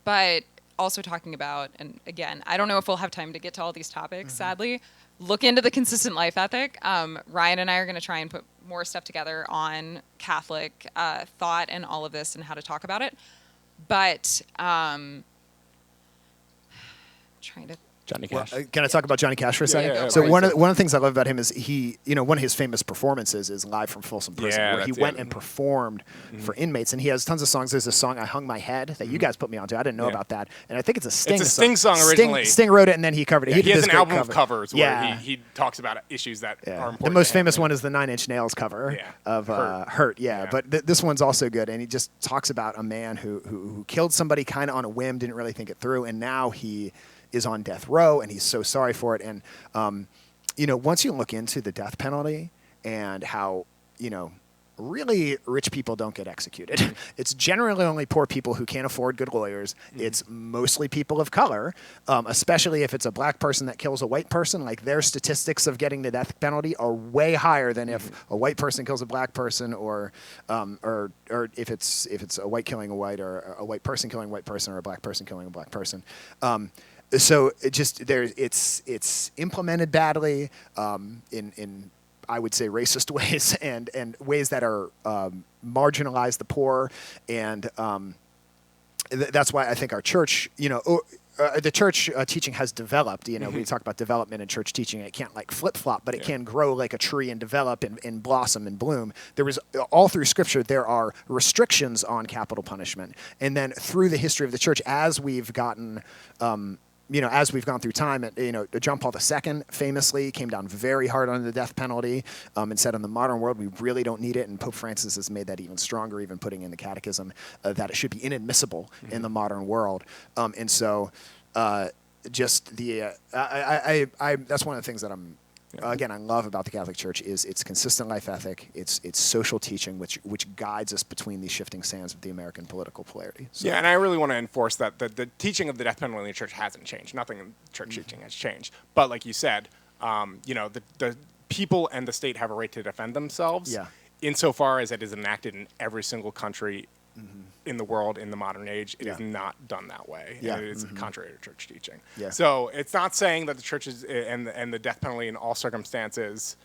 but also talking about, and again, I don't know if we'll have time to get to all these topics, sadly. Look into the consistent life ethic. Ryan and I are going to try and put more stuff together on Catholic thought and all of this and how to talk about it. But trying to... Johnny Cash. Can I talk about Johnny Cash for a second? Yeah, so one of the things I love about him is he, one of his famous performances is live from Folsom Prison, where he went and performed for inmates, and he has tons of songs. There's a song, "I Hung My Head," that you guys put me onto. I didn't know about that, and I think it's a Sting. It's a Sting song originally. Sting wrote it, and then he covered it. He has an album of covers where he talks about issues that are important. The most famous one is the 9 Inch Nails cover of Hurt. But this one's also good, and he just talks about a man who killed somebody kind of on a whim, didn't really think it through, and now he is on death row, and he's so sorry for it. And, once you look into the death penalty and how, really rich people don't get executed. It's generally only poor people who can't afford good lawyers. It's mostly people of color, especially if it's a black person that kills a white person. Like their statistics of getting the death penalty are way higher than if a white person kills a black person, or if it's a white killing a white, or a white person killing a white person, or a black person killing a black person. So it's implemented badly in I would say racist ways and ways that are marginalize the poor, and that's why I think our church, the church teaching has developed. We talk about development in church teaching. It can't like flip flop, but it can grow like a tree and develop and blossom and bloom. There was all through Scripture there are restrictions on capital punishment, and then through the history of the church, as we've gotten. As we've gone through time, John Paul II famously came down very hard on the death penalty and said in the modern world, we really don't need it. And Pope Francis has made that even stronger, even putting in the catechism that it should be inadmissible in the modern world. And so just the, that's one of the things that I love about the Catholic Church is its consistent life ethic, its social teaching, which guides us between these shifting sands of the American political polarity. So. Yeah, and I really want to enforce that the teaching of the death penalty in the church hasn't changed. Nothing in church teaching has changed. But like you said, the people and the state have a right to defend themselves insofar as it is enacted in every single country in the world in the modern age. It is not done that way. And it is contrary to church teaching. Yeah. So it's not saying that the church is, and the death penalty in all circumstances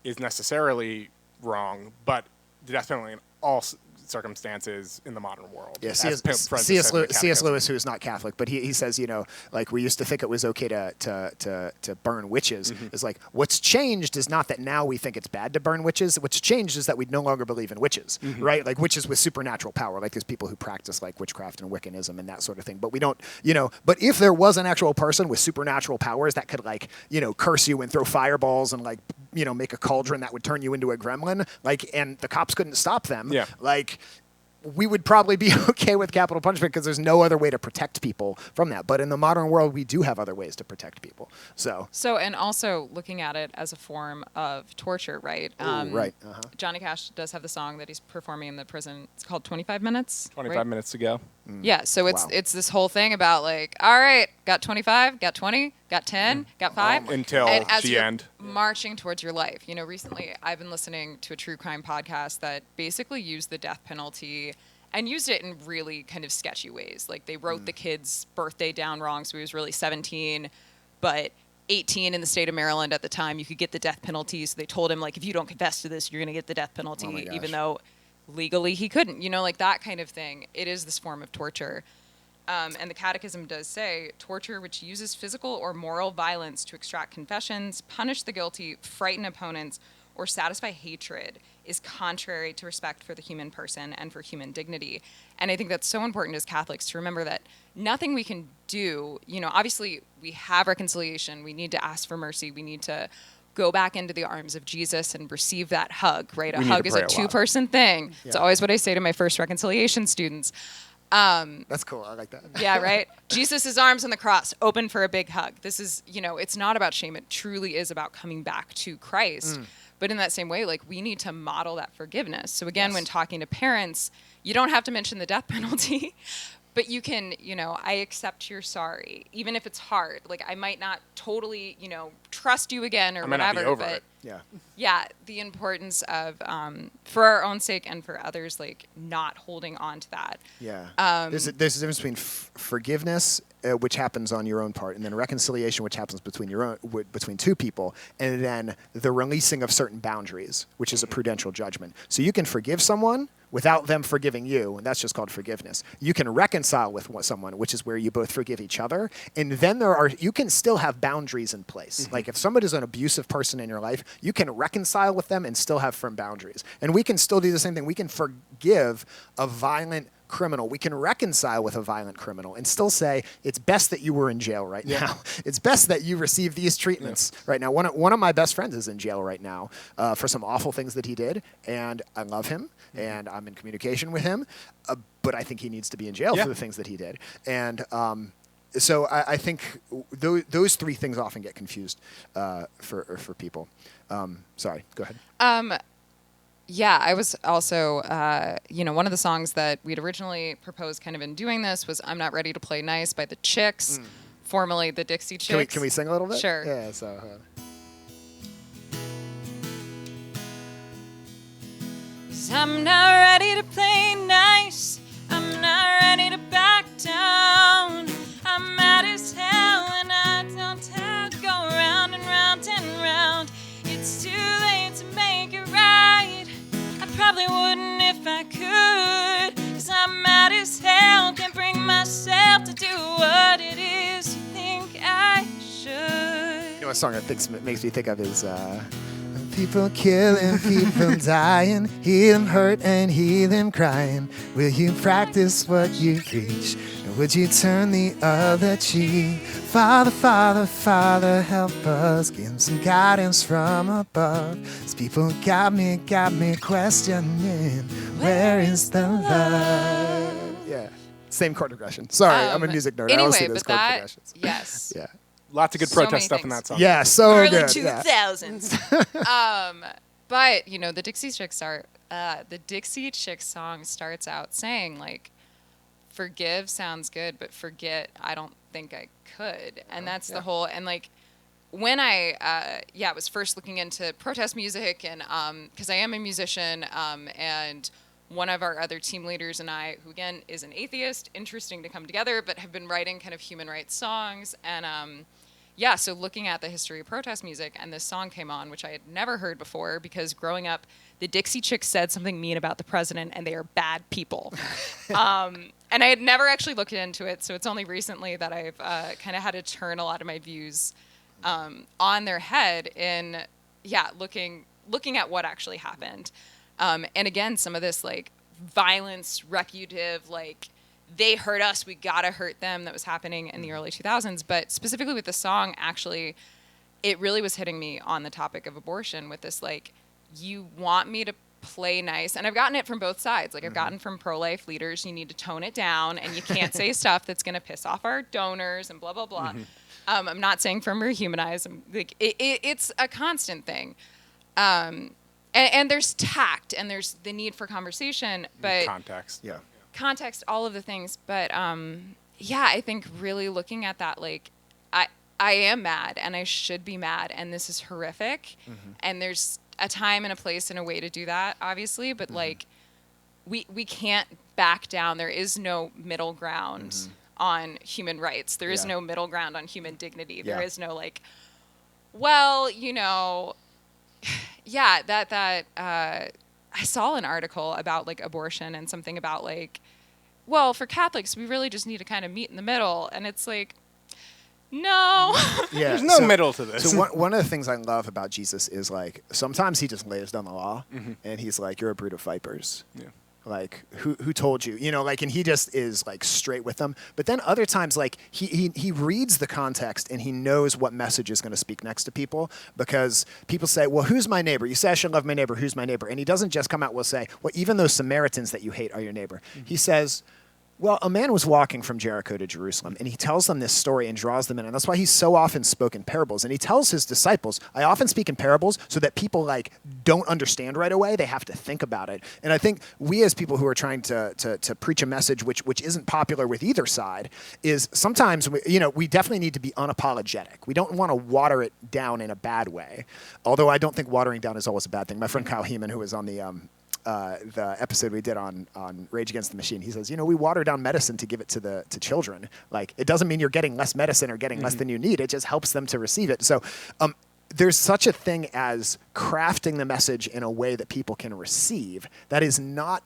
is necessarily wrong, but the death penalty in all circumstances in the modern world. Yeah, C.S. Lewis, who is not Catholic, but he says, like we used to think it was okay to burn witches. It's like what's changed is not that now we think it's bad to burn witches. What's changed is that we no longer believe in witches, right? Like witches with supernatural power, like there's people who practice like witchcraft and Wiccanism and that sort of thing. But we don't, but if there was an actual person with supernatural powers that could like, curse you and throw fireballs and like, make a cauldron that would turn you into a gremlin, like, and the cops couldn't stop them, like, we would probably be okay with capital punishment because there's no other way to protect people from that. But in the modern world, we do have other ways to protect people. So and also looking at it as a form of torture, right? right. Johnny Cash does have the song that he's performing in the prison. It's called 25 Minutes. 25 right? minutes to go. Yeah, so it's this whole thing about like, all right, got 25, got 20, got 10, got 5. Until and as the you're end. marching towards your life. You know, recently I've been listening to a true crime podcast that basically used the death penalty and used it in really kind of sketchy ways. Like they wrote the kid's birthday down wrong, so he was really 17, but 18 in the state of Maryland at the time, you could get the death penalty. So they told him, like, if you don't confess to this, you're going to get the death penalty, even though legally he couldn't, you know, like that kind of thing. It is this form of torture. And the Catechism does say, torture which uses physical or moral violence to extract confessions, punish the guilty, frighten opponents, or satisfy hatred is contrary to respect for the human person and for human dignity. And I think that's so important as Catholics to remember that nothing we can do, you know, obviously we have reconciliation, we need to ask for mercy, we need to go back into the arms of Jesus and receive that hug, right? A hug is a two-person thing. It's always what I say to my first reconciliation students. That's cool. I like that. Yeah, right? Jesus' arms on the cross, open for a big hug. This is, you know, it's not about shame. It truly is about coming back to Christ. But in that same way, like, we need to model that forgiveness. So again, when talking to parents, you don't have to mention the death penalty, but you can, you know, I accept you're sorry, even if it's hard. Like, I might not totally, you know, trust you again or whatever, but yeah, the importance of, for our own sake and for others, like, not holding on to that. Yeah. There's a difference between forgiveness, which happens on your own part, and then reconciliation, which happens between two people, and then the releasing of certain boundaries, which is a prudential judgment. So you can forgive someone without them forgiving you, and that's just called forgiveness. You can reconcile with someone, which is where you both forgive each other, and then you can still have boundaries in place. Like if somebody's an abusive person in your life, you can reconcile with them and still have firm boundaries. And we can still do the same thing. We can forgive a violent criminal. We can reconcile with a violent criminal and still say, it's best that you were in jail right now. It's best that you receive these treatments right now. One of my best friends is in jail right now for some awful things that he did, and I love him, and I'm in communication with him, but I think he needs to be in jail for the things that he did. And so I think those three things often get confused for people. Sorry, go ahead. Yeah, I was also, one of the songs that we'd originally proposed kind of in doing this was I'm Not Ready to Play Nice by the Chicks, formerly the Dixie Chicks. Can we sing a little bit? Sure. Yeah, so... I'm not ready to play nice. I'm not ready to back down. I'm mad as hell and I don't have to go round and round and round. It's too late to make it right. I probably wouldn't if I could, 'cause I'm mad as hell. Can't bring myself to do what it is you think I should. You know, a song that makes me think of is... people killing, people dying, hear them hurt and hear them crying. Will you practice what you preach? Or would you turn the other cheek? Father, Father, Father, help us. Give them some guidance from above. These people got me questioning, where is the love? Yeah, same chord progression. Sorry, I'm a music nerd. Anyway, I don't see those chord progressions. Yes. Yeah. Lots of good protest stuff in that song. Yeah, so early good. 2000s. But you know, the Dixie Chicks song starts out saying like, "Forgive sounds good, but forget, I don't think I could." And that's the whole. And like, when I was first looking into protest music, and because I am a musician, and one of our other team leaders and I, who again is an atheist, interesting to come together, but have been writing kind of human rights songs. And so looking at the history of protest music, and this song came on, which I had never heard before, because growing up, the Dixie Chicks said something mean about the president, and they are bad people. And I had never actually looked into it, so it's only recently that I've kind of had to turn a lot of my views on their head in, looking at what actually happened. And again, some of this like violence, recutive, like they hurt us, we gotta hurt them, that was happening in the early 2000s. But specifically with the song, actually, it really was hitting me on the topic of abortion with this like, you want me to play nice. And I've gotten it from both sides. Like I've gotten from pro-life leaders, you need to tone it down and you can't say stuff that's going to piss off our donors and blah, blah, blah. I'm not saying from rehumanize. Like it's a constant thing. And there's tact and there's the need for conversation, but context, all of the things. But I think really looking at that, like I am mad and I should be mad and this is horrific. And there's a time and a place and a way to do that, obviously, but like we can't back down. There is no middle ground on human rights. There is no middle ground on human dignity. There is no like, well, you know, I saw an article about like abortion and something about like, well, for Catholics, we really just need to kind of meet in the middle. And it's like, no. There's no middle to this. So one of the things I love about Jesus is like sometimes he just lays down the law and he's like, you're a brood of vipers. Yeah. Like who told you? You know, like, and he just is like straight with them. But then other times, like he reads the context and he knows what message is going to speak next to people, because people say, well, who's my neighbor? You say I should love my neighbor. Who's my neighbor? And he doesn't just come out and say, well, even those Samaritans that you hate are your neighbor. He says, well, a man was walking from Jericho to Jerusalem, and he tells them this story and draws them in. And that's why he's so often spoke in parables. And he tells his disciples, I often speak in parables so that people like don't understand right away. They have to think about it. And I think we as people who are trying to preach a message which isn't popular with either side is sometimes, we definitely need to be unapologetic. We don't want to water it down in a bad way. Although I don't think watering down is always a bad thing. My friend Kyle Heeman, who was on the episode we did on Rage Against the Machine, he says, we water down medicine to give it to children. Like, it doesn't mean you're getting less medicine or getting less than you need. It just helps them to receive it. So there's such a thing as crafting the message in a way that people can receive that is not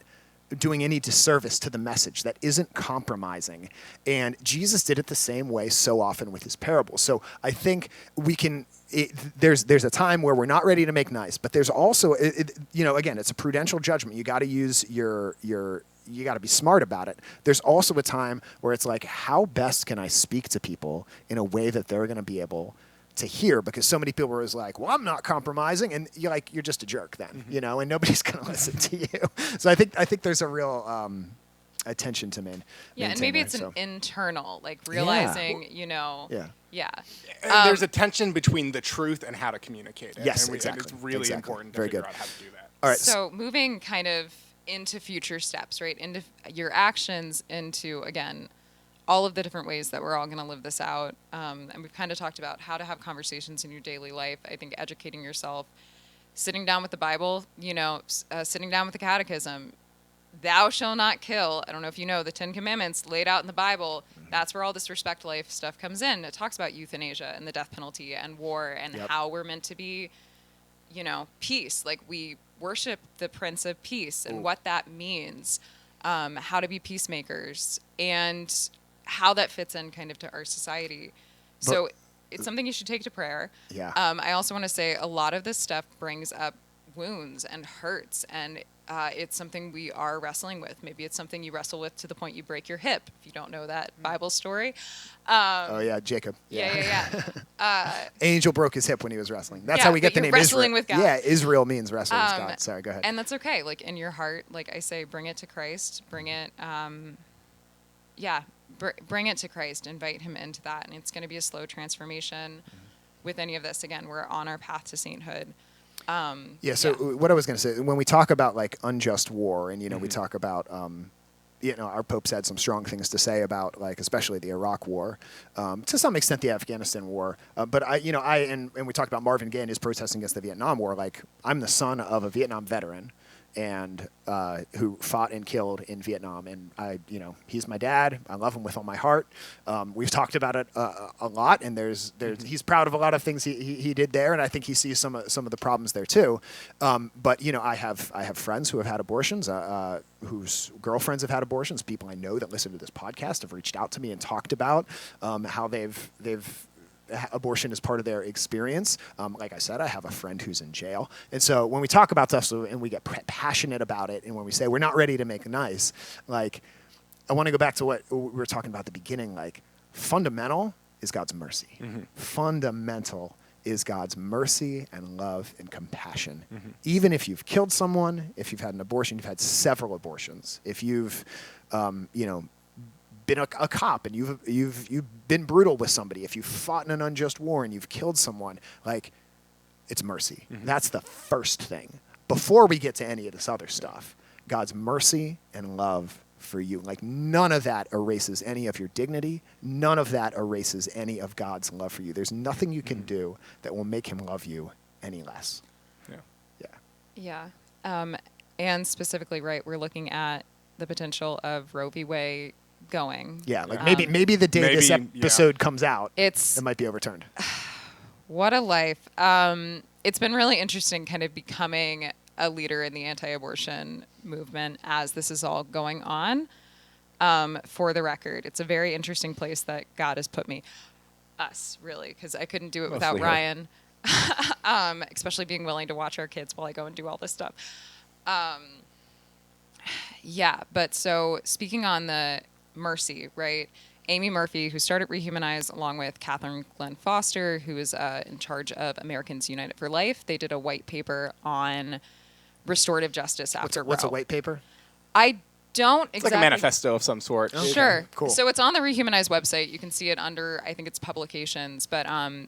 doing any disservice to the message, that isn't compromising. And Jesus did it the same way so often with his parables. So I think we can... there's a time where we're not ready to make nice, but there's also, again, it's a prudential judgment. You got to use you got to be smart about it. There's also a time where it's like, how best can I speak to people in a way that they're going to be able to hear? Because so many people are like, well, I'm not compromising, and you're just a jerk then, and nobody's going to listen to you. So I think there's a real attention to maintain. And maybe it's an internal, like realizing, there's a tension between the truth and how to communicate it. Yes, and exactly. And it's really important to figure out how to do that. All right. So moving kind of into future steps, right? Into your actions, into, again, all of the different ways that we're all going to live this out. And we've kind of talked about how to have conversations in your daily life. I think educating yourself, sitting down with the Bible, sitting down with the catechism, thou shalt not kill. I don't know if you know the 10 Commandments laid out in the Bible. That's where all this respect life stuff comes in. It talks about euthanasia and the death penalty and war and how we're meant to be, peace. Like, we worship the Prince of Peace and what that means, how to be peacemakers, and how that fits in kind of to our society. So it's something you should take to prayer. Yeah. I also want to say a lot of this stuff brings up wounds and hurts, and it's something we are wrestling with. Maybe it's something you wrestle with to the point you break your hip, if you don't know that Bible story. Jacob. Yeah. Angel broke his hip when he was wrestling. That's how we get the name wrestling Israel. with God. Yeah, Israel means wrestling with God. Sorry, go ahead. And that's okay. Like, in your heart, like I say, bring it to Christ. Bring it, bring it to Christ. Invite him into that. And it's going to be a slow transformation with any of this. Again, we're on our path to sainthood. What I was going to say, when we talk about like unjust war, and we talk about, our Pope's had some strong things to say about, like, especially the Iraq War, to some extent the Afghanistan War. But and we talked about Marvin Gaye and his protesting against the Vietnam War. Like, I'm the son of a Vietnam veteran, and who fought and killed in Vietnam. And he's my dad. I love him with all my heart. We've talked about it a lot, and he's proud of a lot of things he did there, and I think he sees some of the problems there too. But I have friends who have had abortions, whose girlfriends have had abortions. People I know that listen to this podcast have reached out to me and talked about how they've abortion is part of their experience. Like I said, I have a friend who's in jail. And so when we talk about stuff and we get passionate about it, and when we say we're not ready to make nice, like, I want to go back to what we were talking about at the beginning. Like, fundamental is God's mercy. Fundamental is God's mercy and love and compassion. Even if you've killed someone, if you've had an abortion, you've had several abortions. If you've, been a cop and you've been brutal with somebody, if you've fought in an unjust war and you've killed someone, like, it's mercy. That's the first thing. Before we get to any of this other stuff, God's mercy and love for you. Like, none of that erases any of your dignity. None of that erases any of God's love for you. There's nothing you can do that will make him love you any less. Yeah. And specifically, right, we're looking at the potential of Roe v. Wade going. Yeah, like maybe the day this episode comes out, it might be overturned. What a life. It's been really interesting kind of becoming a leader in the anti-abortion movement as this is all going on. For the record, it's a very interesting place that God has put me. Us, really, because I couldn't do it without Ryan. Especially being willing to watch our kids while I go and do all this stuff. But so speaking on the mercy, right? Amy Murphy, who started Rehumanize along with Catherine Glenn Foster, who is in charge of Americans United for Life. They did a white paper on restorative justice after What's a Roe. white paper? I don't It's exactly. like a manifesto of some sort. Sure. Cool. So it's on the Rehumanize website. You can see it under, I think it's publications. But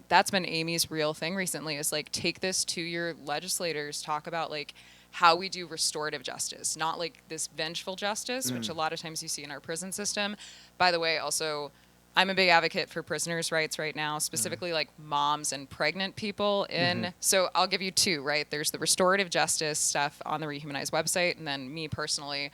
that's been Amy's real thing recently is like take this to your legislators, talk about like how we do restorative justice, not like this vengeful justice, which a lot of times you see in our prison system. By the way, also, I'm a big advocate for prisoners' rights right now, specifically like moms and pregnant people in. So I'll give you two, right? There's the restorative justice stuff on the Rehumanize website. And then me personally,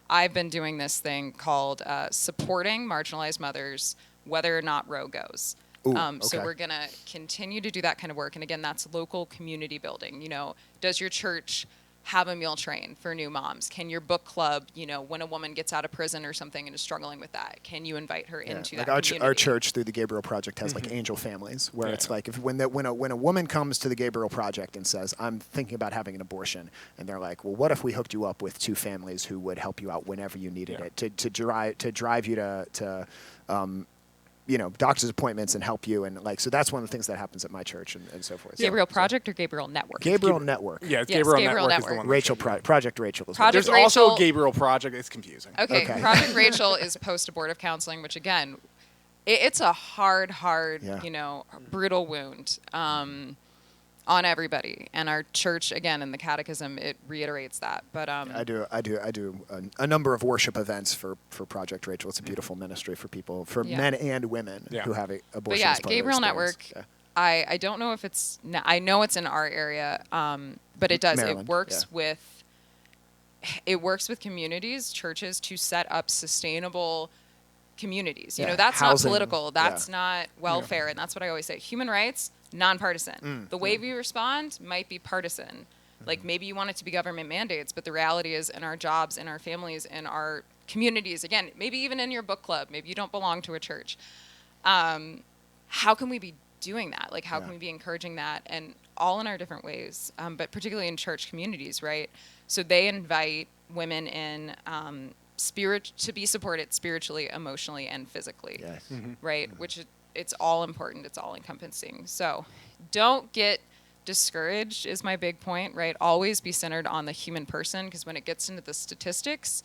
I've been doing this thing called supporting marginalized mothers, whether or not Roe goes. So we're going to continue to do that kind of work. And again, that's local community building. You know, does your church have a meal train for new moms? Can your book club, you know, when a woman gets out of prison or something and is struggling with that, can you invite her into that community? Our church through the Gabriel Project has like angel families where it's like when a woman comes to the Gabriel Project and says, I'm thinking about having an abortion, and they're like, well, what if we hooked you up with two families who would help you out whenever you needed it to drive you to doctor's appointments and help you. And like, so that's one of the things that happens at my church and so forth. Gabriel Project or Gabriel Network? Gabriel Network. Yeah, it's Gabriel Network is the one. Rachel Project Rachel is Project There's Rachel, also a Gabriel Project. It's confusing. Okay. Project Rachel is post-abortive counseling, which again, it's a hard, brutal wound on everybody. And our church, again, in the catechism, it reiterates that. But I do a number of worship events for Project Rachel. It's a beautiful ministry for people, for men and women who have abortion. But yeah, Gabriel Network. Yeah. I don't know if it's. I know it's in our area, but it does. Maryland, it works with. It works with communities, churches, to set up sustainable communities. You know, that's housing, not political. That's not welfare, and that's what I always say. Human rights, nonpartisan. The way we respond might be partisan. Like maybe you want it to be government mandates, but the reality is in our jobs, in our families, in our communities, again, maybe even in your book club, maybe you don't belong to a church. How can we be doing that? Like how can we be encouraging that? And all in our different ways, but particularly in church communities, right? So they invite women in to be supported spiritually, emotionally, and physically, right? Which it's all important. It's all encompassing. So don't get discouraged is my big point, right? Always be centered on the human person, because when it gets into the statistics,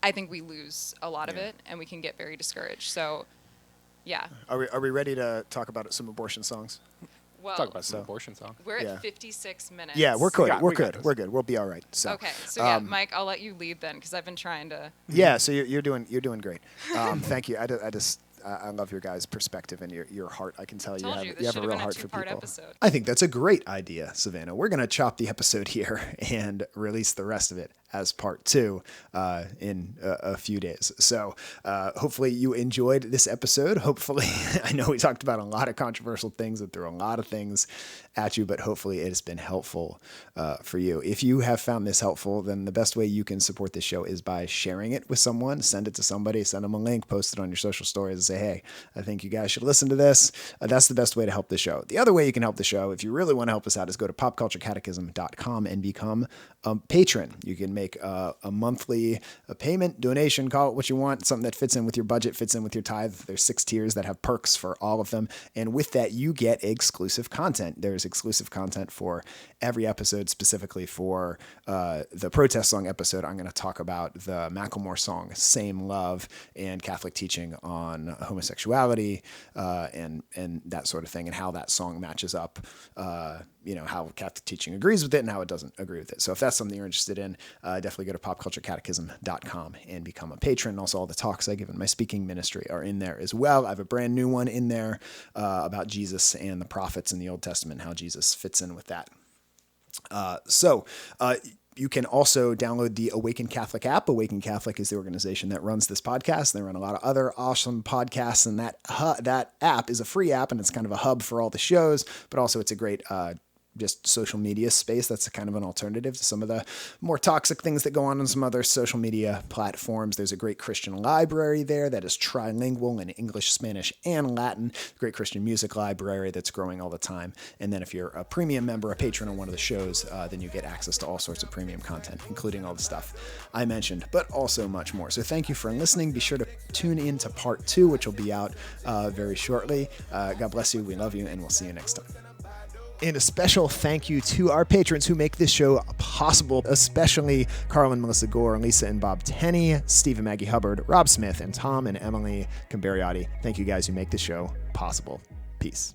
I think we lose a lot of it and we can get very discouraged. So, yeah. Are we ready to talk about some abortion songs? Well, Talk about some abortion song. We're at 56 minutes. Yeah, we're good. We're got good. We're good. We'll be all right. So okay. So Mike, I'll let you lead then, because I've been trying to. Yeah. So you're doing great. Thank you. I love your guys' perspective and your heart. I can tell you have a real heart for people. Episode. I think that's a great idea, Savannah. We're going to chop the episode here and release the rest of it as part 2 in a few days. So hopefully you enjoyed this episode. Hopefully, I know we talked about a lot of controversial things and threw a lot of things at you, but hopefully it has been helpful for you. If you have found this helpful, then the best way you can support this show is by sharing it with someone. Send it to somebody, send them a link, post it on your social stories and say, hey, I think you guys should listen to this. That's the best way to help the show. The other way you can help the show, if you really want to help us out, is go to popculturecatechism.com and become a patron. You can make make a monthly payment, donation, call it what you want, something that fits in with your budget, fits in with your tithe. There's 6 tiers that have perks for all of them. And with that, you get exclusive content. There's exclusive content for every episode. Specifically for the protest song episode, I'm going to talk about the Macklemore song, Same Love, and Catholic teaching on homosexuality and that sort of thing, and how that song matches up, how Catholic teaching agrees with it and how it doesn't agree with it. So if that's something you're interested in, definitely go to popculturecatechism.com and become a patron. Also, all the talks I give in my speaking ministry are in there as well. I have a brand new one in there about Jesus and the prophets in the Old Testament, how Jesus fits in with that. You can also download the Awaken Catholic app. Awaken Catholic is the organization that runs this podcast. They run a lot of other awesome podcasts, and that app is a free app, and it's kind of a hub for all the shows, but also it's a great just social media space. That's kind of an alternative to some of the more toxic things that go on some other social media platforms. There's a great Christian library there that is trilingual in English, Spanish, and Latin. Great Christian music library that's growing all the time. And then if you're a premium member, a patron on one of the shows, then you get access to all sorts of premium content, including all the stuff I mentioned, but also much more. So thank you for listening. Be sure to tune in to part 2, which will be out very shortly. God bless you. We love you, and we'll see you next time. And a special thank you to our patrons who make this show possible, especially Carl and Melissa Gore, Lisa and Bob Tenney, Steve and Maggie Hubbard, Rob Smith, and Tom and Emily Camberiotti. Thank you guys who make this show possible. Peace.